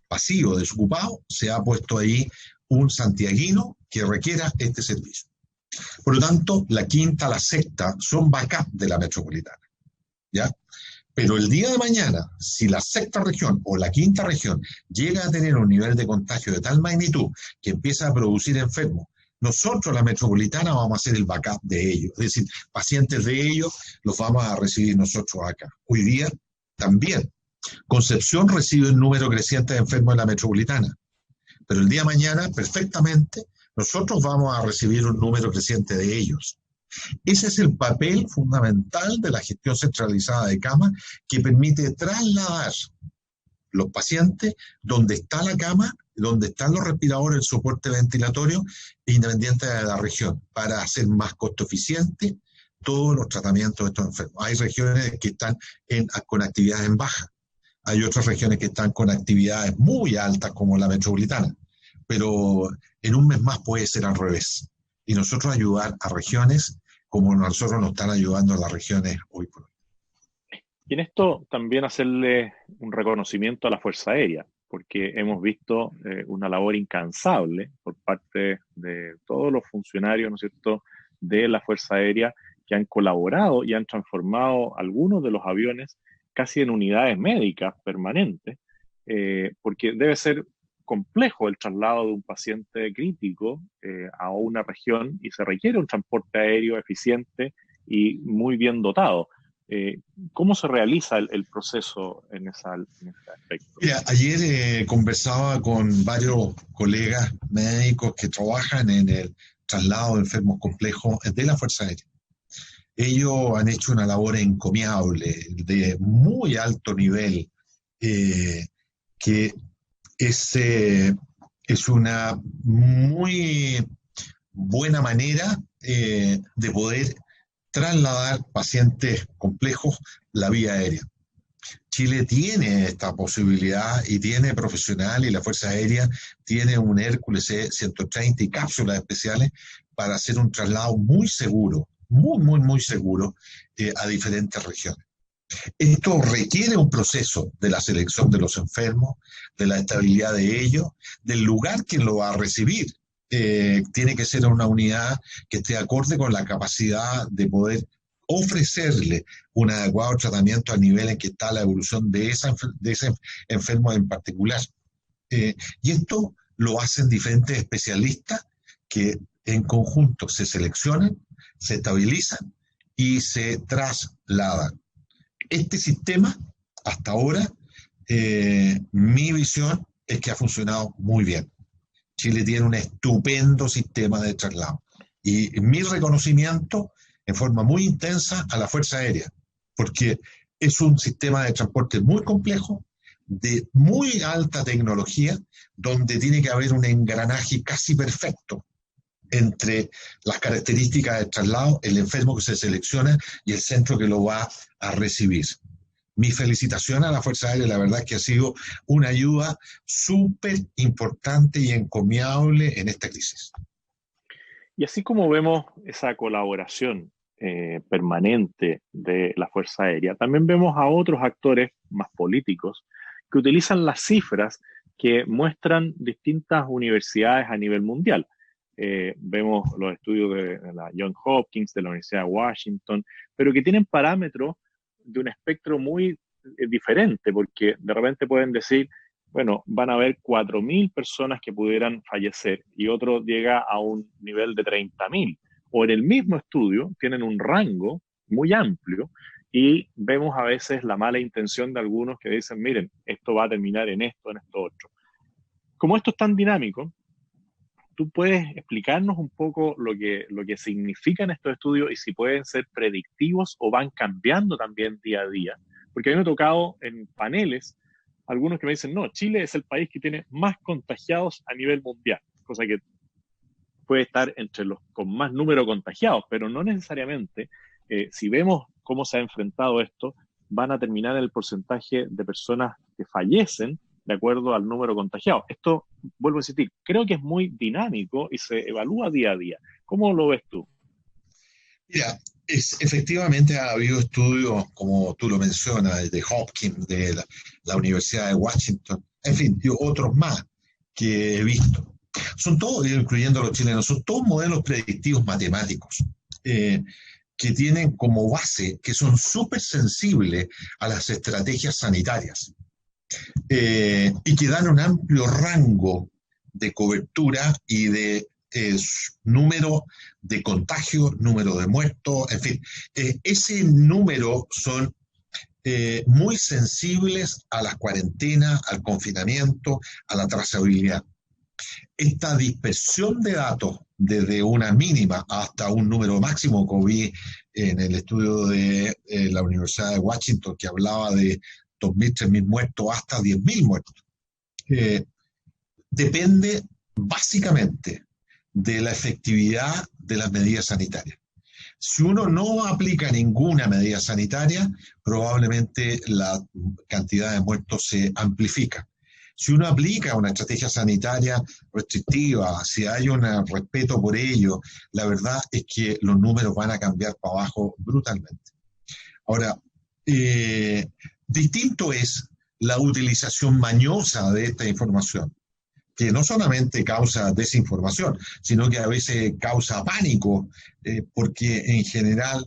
S2: vacío, desocupado, se ha puesto ahí un santiaguino que requiera este servicio. Por lo tanto, la quinta, la sexta son backup de la metropolitana, ¿ya? Pero el día de mañana, si la sexta región o la quinta región llega a tener un nivel de contagio de tal magnitud que empieza a producir enfermos, nosotros, la metropolitana, vamos a hacer el backup de ellos. Es decir, pacientes de ellos los vamos a recibir nosotros acá. Hoy día también. Concepción recibe un número creciente de enfermos en la metropolitana. Pero el día de mañana, perfectamente, nosotros vamos a recibir un número creciente de ellos. Ese es el papel fundamental de la gestión centralizada de camas que permite trasladar los pacientes donde está la cama, donde están los respiradores, el soporte ventilatorio, independiente de la región, para hacer más costo eficiente todos los tratamientos de estos enfermos. Hay regiones que están con actividades en baja, hay otras regiones que están con actividades muy altas como la metropolitana, pero en un mes más puede ser al revés. Y nosotros ayudar a regiones como nosotros nos están ayudando a las regiones hoy por hoy.
S1: Y en esto también hacerle un reconocimiento a la Fuerza Aérea, porque hemos visto una labor incansable por parte de todos los funcionarios, ¿no es cierto?, de la Fuerza Aérea, que han colaborado y han transformado algunos de los aviones casi en unidades médicas permanentes, porque debe ser complejo el traslado de un paciente crítico a una región y se requiere un transporte aéreo eficiente y muy bien dotado. ¿Cómo se realiza el proceso en ese aspecto?
S2: Mira, ayer conversaba con varios colegas médicos que trabajan en el traslado de enfermos complejos de la Fuerza Aérea. Ellos han hecho una labor encomiable, de muy alto nivel, que es una muy buena manera de poder trasladar pacientes complejos la vía aérea. Chile tiene esta posibilidad y tiene profesional y la Fuerza Aérea tiene un Hércules C-130 y cápsulas especiales para hacer un traslado muy seguro, muy seguro a diferentes regiones. Esto requiere un proceso de la selección de los enfermos, de la estabilidad de ellos, del lugar que lo va a recibir. Tiene que ser una unidad que esté acorde con la capacidad de poder ofrecerle un adecuado tratamiento al nivel en que está la evolución de ese enfermo en particular. Y esto lo hacen diferentes especialistas que en conjunto se seleccionan, se estabilizan y se trasladan. Este sistema, hasta ahora, mi visión es que ha funcionado muy bien. Chile tiene un estupendo sistema de traslado. Y mi reconocimiento en forma muy intensa a la Fuerza Aérea, porque es un sistema de transporte muy complejo, de muy alta tecnología, donde tiene que haber un engranaje casi perfecto entre las características del traslado, el enfermo que se selecciona y el centro que lo va a recibir. Mi felicitación a la Fuerza Aérea, la verdad es que ha sido una ayuda súper importante y encomiable en esta crisis.
S1: Y así como vemos esa colaboración permanente de la Fuerza Aérea, también vemos a otros actores más políticos que utilizan las cifras que muestran distintas universidades a nivel mundial. Vemos los estudios de la Johns Hopkins, de la Universidad de Washington, pero que tienen parámetros de un espectro muy diferente, porque de repente pueden decir, bueno, van a haber 4.000 personas que pudieran fallecer y otro llega a un nivel de 30.000. O en el mismo estudio tienen un rango muy amplio y vemos a veces la mala intención de algunos que dicen, miren, esto va a terminar en esto otro. Como esto es tan dinámico, ¿tú puedes explicarnos un poco lo que significan estos estudios y si pueden ser predictivos o van cambiando también día a día? Porque a mí me ha tocado en paneles algunos que me dicen, no, Chile es el país que tiene más contagiados a nivel mundial, cosa que puede estar entre los con más número de contagiados, pero no necesariamente, si vemos cómo se ha enfrentado esto, van a terminar el porcentaje de personas que fallecen de acuerdo al número contagiado. Esto, vuelvo a insistir, creo que es muy dinámico y se evalúa día a día. ¿Cómo lo ves tú?
S2: Mira, efectivamente ha habido estudios, como tú lo mencionas, de Hopkins, de la Universidad de Washington, en fin, y otros más que he visto. Son todos, incluyendo los chilenos, son todos modelos predictivos matemáticos que tienen como base que son súper sensibles a las estrategias sanitarias y que dan un amplio rango de cobertura y de número de contagios, número de muertos, en fin, ese número son muy sensibles a las cuarentenas, al confinamiento, a la trazabilidad. Esta dispersión de datos desde una mínima hasta un número máximo, como vi en el estudio de la Universidad de Washington, que hablaba de 2.000, 3.000 muertos hasta 10.000 muertos, depende básicamente de la efectividad de las medidas sanitarias. Si uno no aplica ninguna medida sanitaria, probablemente la cantidad de muertos se amplifica. Si uno aplica una estrategia sanitaria restrictiva, si hay un respeto por ello, la verdad es que los números van a cambiar para abajo brutalmente. Ahora, distinto es la utilización mañosa de esta información, que no solamente causa desinformación, sino que a veces causa pánico, porque en general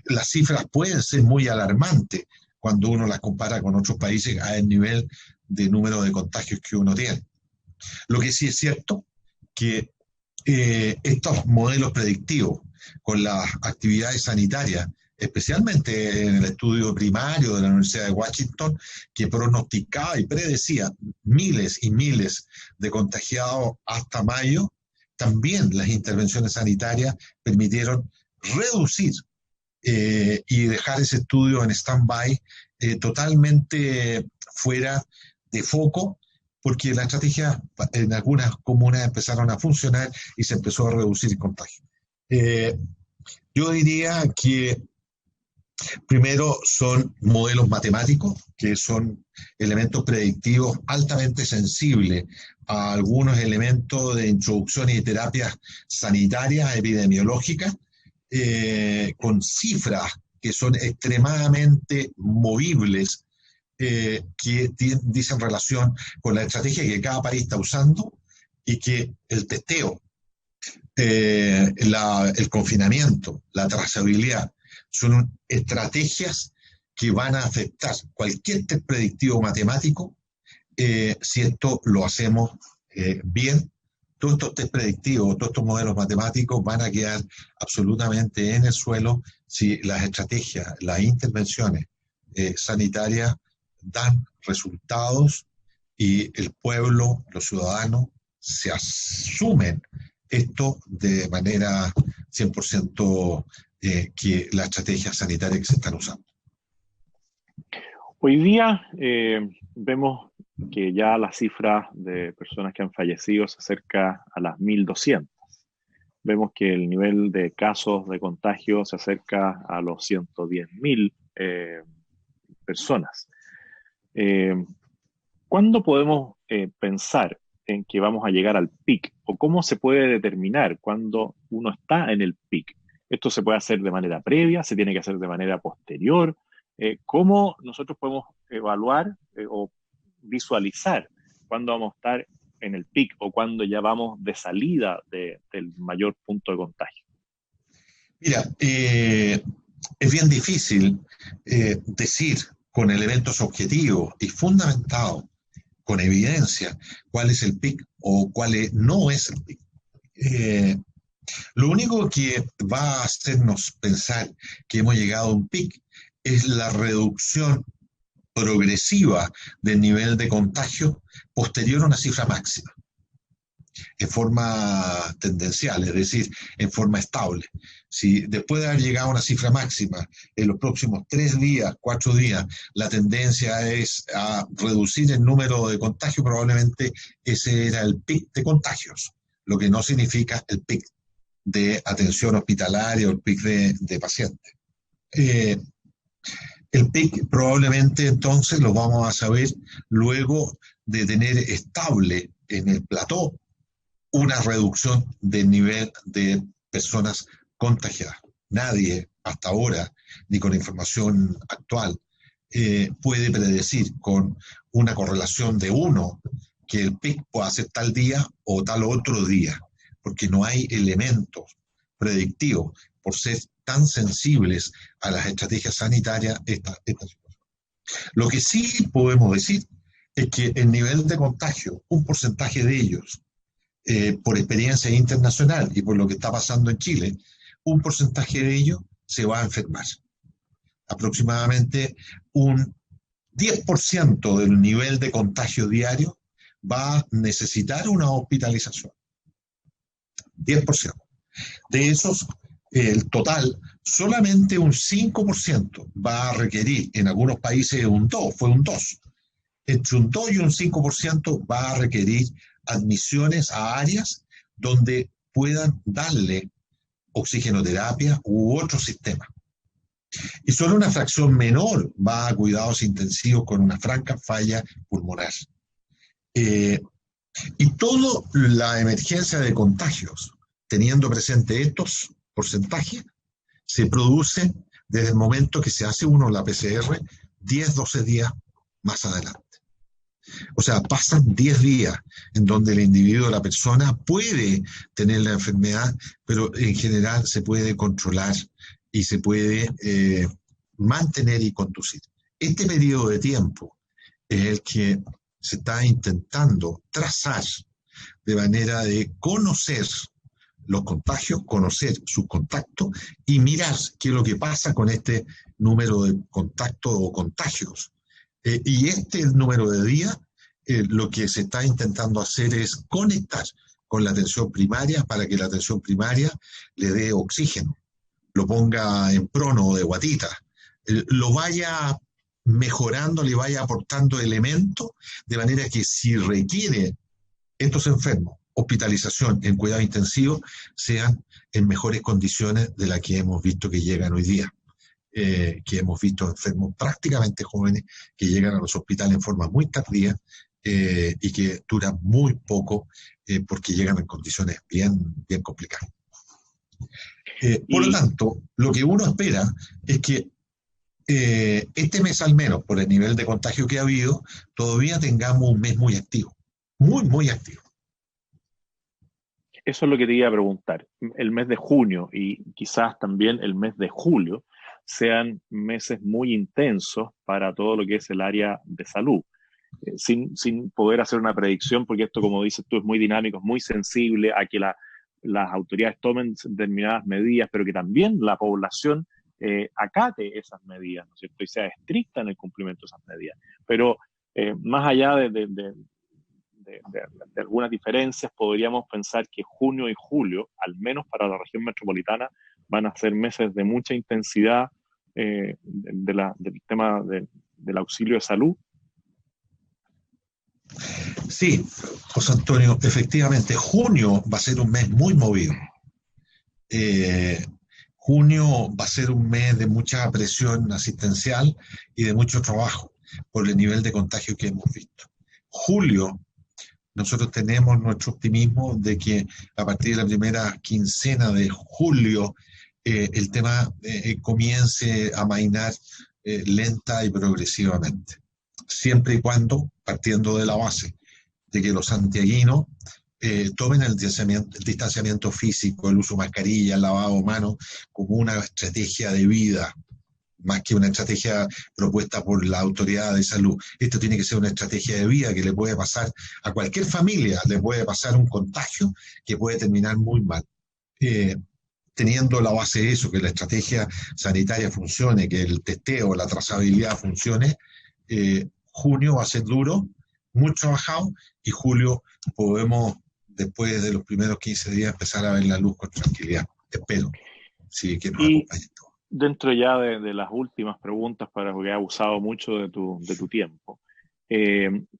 S2: las cifras pueden ser muy alarmantes cuando uno las compara con otros países a el nivel de número de contagios que uno tiene. Lo que sí es cierto que estos modelos predictivos con las actividades sanitarias, especialmente en el estudio primario de la Universidad de Washington, que pronosticaba y predecía miles y miles de contagiados hasta mayo, también las intervenciones sanitarias permitieron reducir y dejar ese estudio en stand-by totalmente fuera de foco, porque las estrategias en algunas comunas empezaron a funcionar y se empezó a reducir el contagio. Yo diría que primero son modelos matemáticos, que son elementos predictivos altamente sensibles a algunos elementos de introducción y terapias sanitarias, epidemiológicas, con cifras que son extremadamente movibles, que dicen relación con la estrategia que cada país está usando y que el testeo el confinamiento, la trazabilidad, son estrategias que van a afectar cualquier test predictivo matemático si esto lo hacemos bien. Todos estos test predictivos, todos estos modelos matemáticos van a quedar absolutamente en el suelo si las estrategias, las intervenciones sanitarias dan resultados y el pueblo, los ciudadanos, se asumen esto de manera 100% que la estrategia sanitaria que se están usando.
S1: Hoy día vemos que ya la cifra de personas que han fallecido se acerca a las 1.200. Vemos que el nivel de casos de contagio se acerca a los 110.000 personas. ¿Cuándo podemos pensar en que vamos a llegar al pic? ¿O cómo se puede determinar cuando uno está en el pic? ¿Esto se puede hacer de manera previa? ¿Se tiene que hacer de manera posterior? ¿Cómo nosotros podemos evaluar o visualizar cuándo vamos a estar en el pic o cuándo ya vamos de salida del mayor punto de contagio?
S2: Mira, es bien difícil decir con elementos objetivos y fundamentados, con evidencia, cuál es el pic o cuál no es el pic. Lo único que va a hacernos pensar que hemos llegado a un pic es la reducción progresiva del nivel de contagio posterior a una cifra máxima, en forma tendencial, es decir, en forma estable. Si después de haber llegado a una cifra máxima en los próximos 3 días, 4 días, la tendencia es a reducir el número de contagios, probablemente ese era el pic de contagios, lo que no significa el pic de atención hospitalaria o el pic de pacientes. El pic probablemente entonces lo vamos a saber luego de tener estable en el plató una reducción del nivel de personas contagiadas. Nadie hasta ahora, ni con información actual, puede predecir con una correlación de 1 que el pic pueda ser tal día o tal otro día, porque no hay elementos predictivos por ser tan sensibles a las estrategias sanitarias esta situación. Lo que sí podemos decir es que el nivel de contagio, un porcentaje de ellos, por experiencia internacional y por lo que está pasando en Chile, un porcentaje de ellos se va a enfermar. Aproximadamente un 10% del nivel de contagio diario va a necesitar una hospitalización. 10%. De esos, el total, solamente un 5% va a requerir, en algunos países un 2, fue un 2. Entre un 2 y un 5% va a requerir admisiones a áreas donde puedan darle oxigenoterapia u otro sistema. Y solo una fracción menor va a cuidados intensivos con una franca falla pulmonar. Y toda la emergencia de contagios, teniendo presente estos porcentajes, se produce desde el momento que se hace uno la PCR 10-12 días más adelante. O sea, pasan 10 días en donde el individuo, la persona, puede tener la enfermedad, pero en general se puede controlar y se puede mantener y conducir. Este periodo de tiempo es el que se está intentando trazar de manera de conocer los contagios, conocer sus contactos y mirar qué es lo que pasa con este número de contactos o contagios. Y este número de días, lo que se está intentando hacer es conectar con la atención primaria para que la atención primaria le dé oxígeno, lo ponga en prono o de guatita, lo vaya mejorando, le vaya aportando elementos, de manera que si requiere estos enfermos hospitalización en cuidado intensivo, sean en mejores condiciones de las que hemos visto que llegan hoy día. Que hemos visto enfermos prácticamente jóvenes que llegan a los hospitales en forma muy tardía y que duran muy poco porque llegan en condiciones bien complicadas. Por lo tanto, lo que uno espera es que este mes al menos, por el nivel de contagio que ha habido, todavía tengamos un mes muy activo, muy activo.
S1: eso es lo que te iba a preguntar. El mes de junio y quizás también el mes de julio sean meses muy intensos para todo lo que es el área de salud. Sin poder hacer una predicción, porque esto, como dices tú, es muy dinámico, es muy sensible a que las autoridades tomen determinadas medidas, pero que también la población acate esas medidas, ¿no es cierto? Y sea estricta en el cumplimiento de esas medidas. Pero más allá de algunas diferencias, podríamos pensar que junio y julio, al menos para la región metropolitana, van a ser meses de mucha intensidad del tema del auxilio de salud.
S2: Sí, José Antonio, efectivamente, junio va a ser un mes muy movido. Junio va a ser un mes de mucha presión asistencial y de mucho trabajo por el nivel de contagio que hemos visto. Julio, nosotros tenemos nuestro optimismo de que a partir de la primera quincena de julio el tema comience a amainar lenta y progresivamente, siempre y cuando, partiendo de la base de que los santiaguinos tomen el distanciamiento físico, el uso de mascarilla, el lavado de manos, como una estrategia de vida, más que una estrategia propuesta por la autoridad de salud. Esto tiene que ser una estrategia de vida que le puede pasar a cualquier familia, le puede pasar un contagio que puede terminar muy mal. Teniendo la base de eso, que la estrategia sanitaria funcione, que el testeo, la trazabilidad funcione, junio va a ser duro, muy trabajado, y julio podemos, después de los primeros 15 días, empezar a ver la luz con tranquilidad. Espero, sí, que nos acompañe.
S1: Dentro ya de las últimas preguntas, porque he abusado mucho de tu tiempo,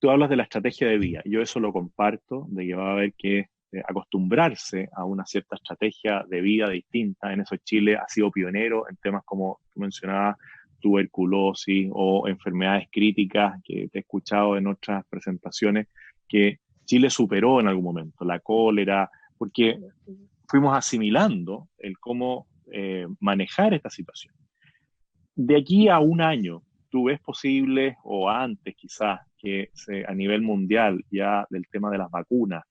S1: tú hablas de la estrategia de vida. Yo eso lo comparto, de que va a haber que acostumbrarse a una cierta estrategia de vida distinta. En eso Chile ha sido pionero en temas como tú mencionabas, tuberculosis o enfermedades críticas, que te he escuchado en otras presentaciones, que Chile superó en algún momento, la cólera, porque fuimos asimilando el cómo manejar esta situación. De aquí a un año, ¿tú ves posible, o antes quizás, que a nivel mundial ya del tema de las vacunas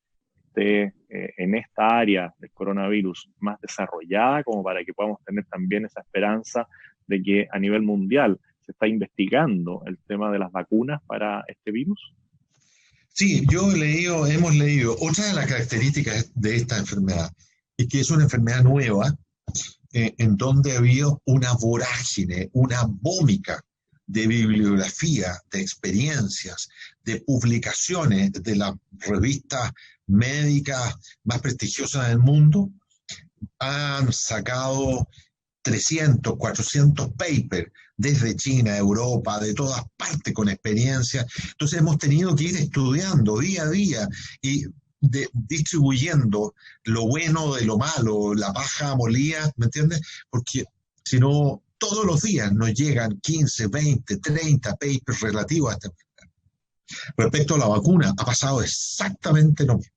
S1: esté en esta área del coronavirus más desarrollada, como para que podamos tener también esa esperanza de que a nivel mundial se está investigando el tema de las vacunas para este virus?
S2: Sí, hemos leído, otra de las características de esta enfermedad es que es una enfermedad nueva, en donde había una vorágine, una vómica de bibliografía, de experiencias, de publicaciones de las revistas médicas más prestigiosas del mundo. Han sacado 300, 400 papers desde China, Europa, de todas partes con experiencia. Entonces hemos tenido que ir estudiando día a día y distribuyendo lo bueno de lo malo, la paja molida, ¿me entiendes? Porque si no, todos los días nos llegan 15, 20, 30 papers relativos a esta enfermedad. Respecto a la vacuna, ha pasado exactamente lo mismo.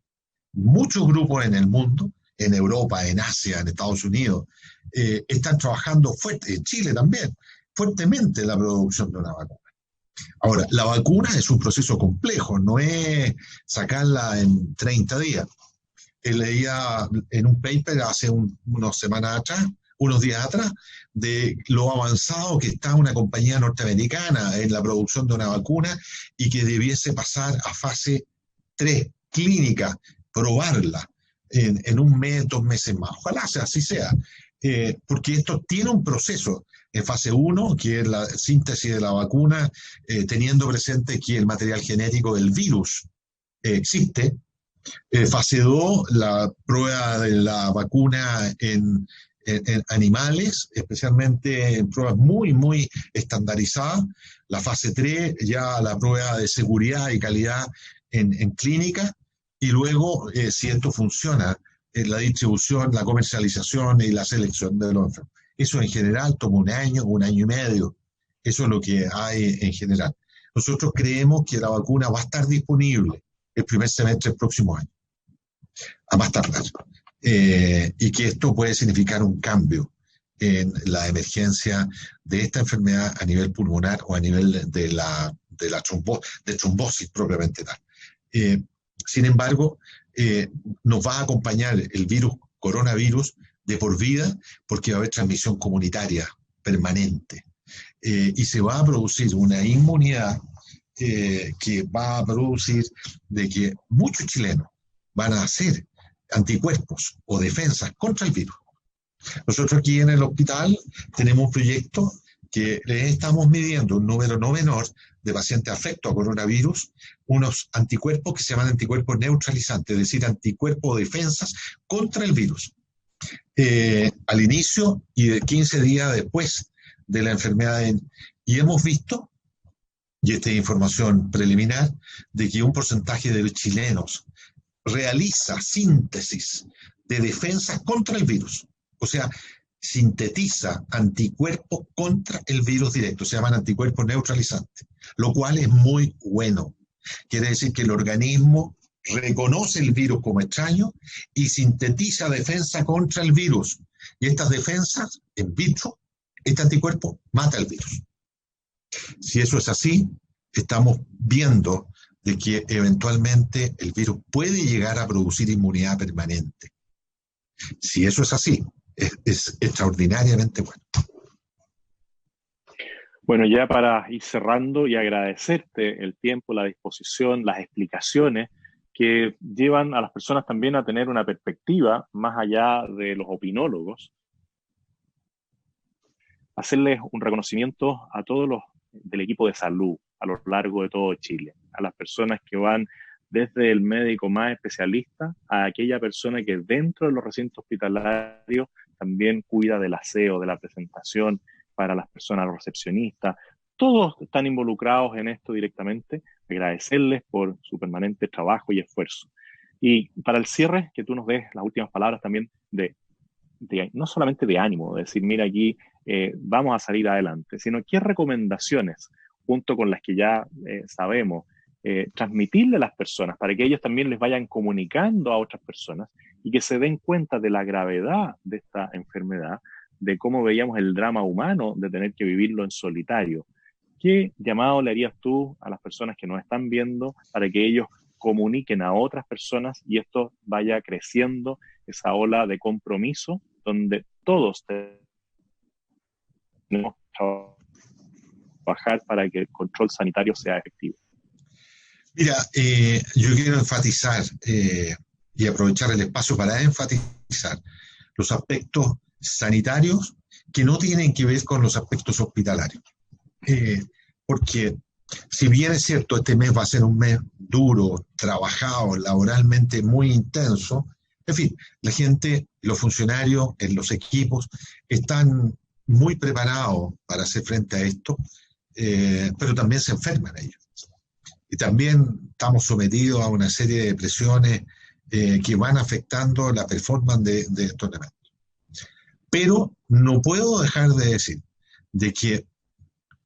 S2: Muchos grupos en el mundo, en Europa, en Asia, en Estados Unidos, están trabajando fuerte, en Chile también, fuertemente en la producción de una vacuna. Ahora, la vacuna es un proceso complejo, no es sacarla en 30 días. Leía en un paper hace unas semanas atrás, unos días atrás, de lo avanzado que está una compañía norteamericana en la producción de una vacuna y que debiese pasar a fase 3, clínica, probarla en un mes, 2 meses más. Ojalá así sea, porque esto tiene un proceso. En fase 1, que es la síntesis de la vacuna, teniendo presente que el material genético del virus existe. Fase 2, la prueba de la vacuna en animales, especialmente en pruebas muy, muy estandarizadas. La fase 3, ya la prueba de seguridad y calidad en clínica. Y luego, si esto funciona, la distribución, la comercialización y la selección de los enfermos. Eso en general toma un año y medio. Eso es lo que hay en general. Nosotros creemos que la vacuna va a estar disponible el primer semestre del próximo año, a más tardar. Y que esto puede significar un cambio en la emergencia de esta enfermedad a nivel pulmonar o a nivel de la trombosis propiamente tal. Sin embargo, nos va a acompañar el virus coronavirus de por vida, porque va a haber transmisión comunitaria permanente. Y se va a producir una inmunidad que va a producir de que muchos chilenos van a hacer anticuerpos o defensas contra el virus. Nosotros aquí en el hospital tenemos un proyecto que le estamos midiendo un número no menor de pacientes afectos a coronavirus, unos anticuerpos que se llaman anticuerpos neutralizantes, es decir, anticuerpos o defensas contra el virus. Al inicio y de 15 días después de la enfermedad. Y hemos visto, y esta es información preliminar, de que un porcentaje de chilenos realiza síntesis de defensa contra el virus. O sea, sintetiza anticuerpos contra el virus directo, se llaman anticuerpos neutralizantes, lo cual es muy bueno. Quiere decir que el organismo reconoce el virus como extraño y sintetiza defensa contra el virus. Y estas defensas, en vitro, este anticuerpo mata el virus. Si eso es así, estamos viendo de que eventualmente el virus puede llegar a producir inmunidad permanente. Si eso es así, es extraordinariamente bueno.
S1: Bueno, ya para ir cerrando y agradecerte el tiempo, la disposición, las explicaciones que llevan a las personas también a tener una perspectiva más allá de los opinólogos. Hacerles un reconocimiento a todos los del equipo de salud a lo largo de todo Chile, a las personas que van desde el médico más especialista a aquella persona que dentro de los recintos hospitalarios también cuida del aseo, de la presentación para las personas, los recepcionistas. Todos están involucrados en esto directamente. Agradecerles por su permanente trabajo y esfuerzo. Y para el cierre, que tú nos des las últimas palabras también de no solamente de ánimo, de decir, mira, aquí vamos a salir adelante, sino qué recomendaciones, junto con las que ya sabemos, transmitirle a las personas para que ellos también les vayan comunicando a otras personas y que se den cuenta de la gravedad de esta enfermedad, de cómo veíamos el drama humano de tener que vivirlo en solitario. ¿Qué llamado le harías tú a las personas que nos están viendo para que ellos comuniquen a otras personas y esto vaya creciendo, esa ola de compromiso donde todos tenemos que trabajar para que el control sanitario sea efectivo?
S2: Mira, yo quiero enfatizar y aprovechar el espacio para enfatizar los aspectos sanitarios que no tienen que ver con los aspectos hospitalarios. Porque si bien es cierto, este mes va a ser un mes duro, trabajado, laboralmente muy intenso, en fin, la gente, los funcionarios en los equipos están muy preparados para hacer frente a esto, pero también se enferman ellos. Y también estamos sometidos a una serie de presiones que van afectando la performance de estos elementos. Pero no puedo dejar de decir de que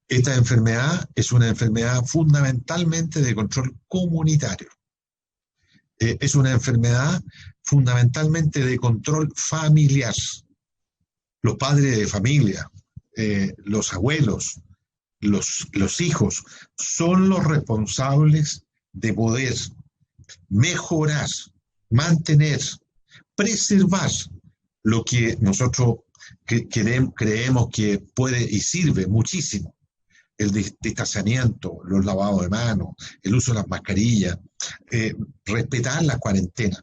S2: esta enfermedad es una enfermedad fundamentalmente de control comunitario. Es una enfermedad fundamentalmente de control familiar. Los padres de familia, los abuelos, los hijos son los responsables de poder mejorar, mantener, preservar lo que nosotros creemos que puede y sirve muchísimo. El distanciamiento, los lavados de manos, el uso de las mascarillas, respetar la cuarentena.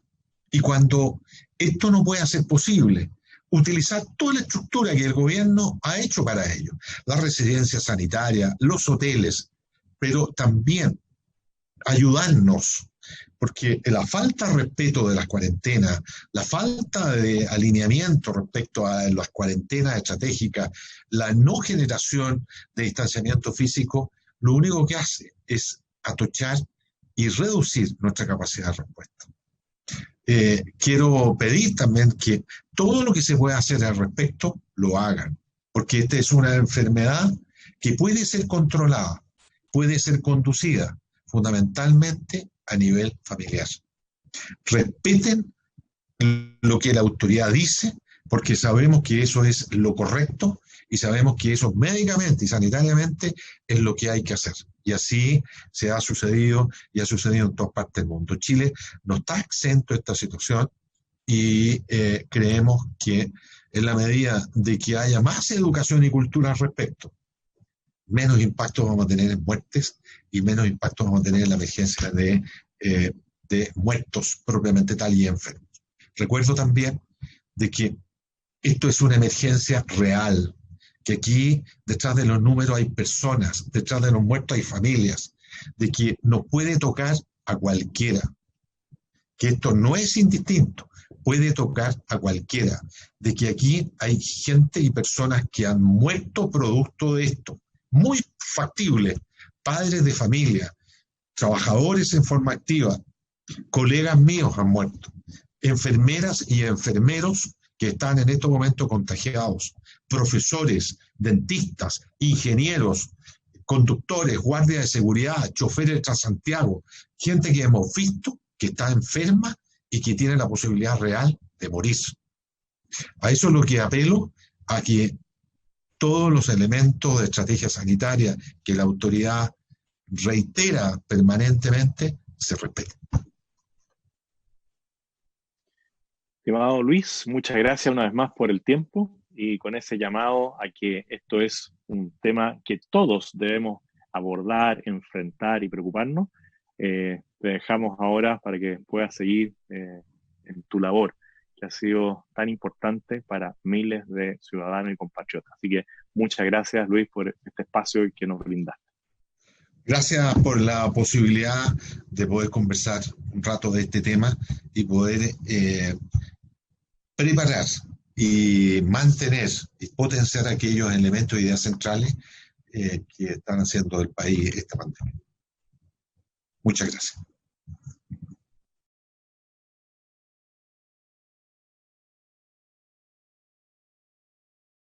S2: Y cuando esto no puede ser posible, utilizar toda la estructura que el gobierno ha hecho para ello, las residencias sanitarias, los hoteles, pero también ayudarnos, porque la falta de respeto de las cuarentenas, la falta de alineamiento respecto a las cuarentenas estratégicas, la no generación de distanciamiento físico, lo único que hace es atochar y reducir nuestra capacidad de respuesta. Quiero pedir también que todo lo que se pueda hacer al respecto lo hagan, porque esta es una enfermedad que puede ser controlada, puede ser conducida fundamentalmente a nivel familiar. Respeten lo que la autoridad dice, porque sabemos que eso es lo correcto y sabemos que eso médicamente y sanitariamente es lo que hay que hacer. Y así se ha sucedido y ha sucedido en todas partes del mundo. Chile no está exento de esta situación y creemos que en la medida de que haya más educación y cultura al respecto, menos impacto vamos a tener en muertes y menos impacto vamos a tener en la emergencia de muertos propiamente tal y enfermos. Recuerdo también de que esto es una emergencia real, que aquí detrás de los números hay personas, detrás de los muertos hay familias, de que nos puede tocar a cualquiera, que esto no es indistinto, puede tocar a cualquiera, de que aquí hay gente y personas que han muerto producto de esto, muy factible, padres de familia, trabajadores en forma activa, colegas míos han muerto, enfermeras y enfermeros que están en estos momentos contagiados, profesores, dentistas, ingenieros, conductores, guardias de seguridad, choferes de Transantiago, gente que hemos visto que está enferma y que tiene la posibilidad real de morir. A eso es lo que apelo, a que todos los elementos de estrategia sanitaria que la autoridad reitera permanentemente se respeten.
S1: Estimado Luis, muchas gracias una vez más por el tiempo y con ese llamado a que esto es un tema que todos debemos abordar, enfrentar y preocuparnos. Te dejamos ahora para que puedas seguir en tu labor, que ha sido tan importante para miles de ciudadanos y compatriotas. Así que muchas gracias, Luis, por este espacio que nos brindaste.
S2: Gracias por la posibilidad de poder conversar un rato de este tema y poder preparar y mantener y potenciar aquellos elementos e ideas centrales que están haciendo del país esta pandemia. Muchas gracias.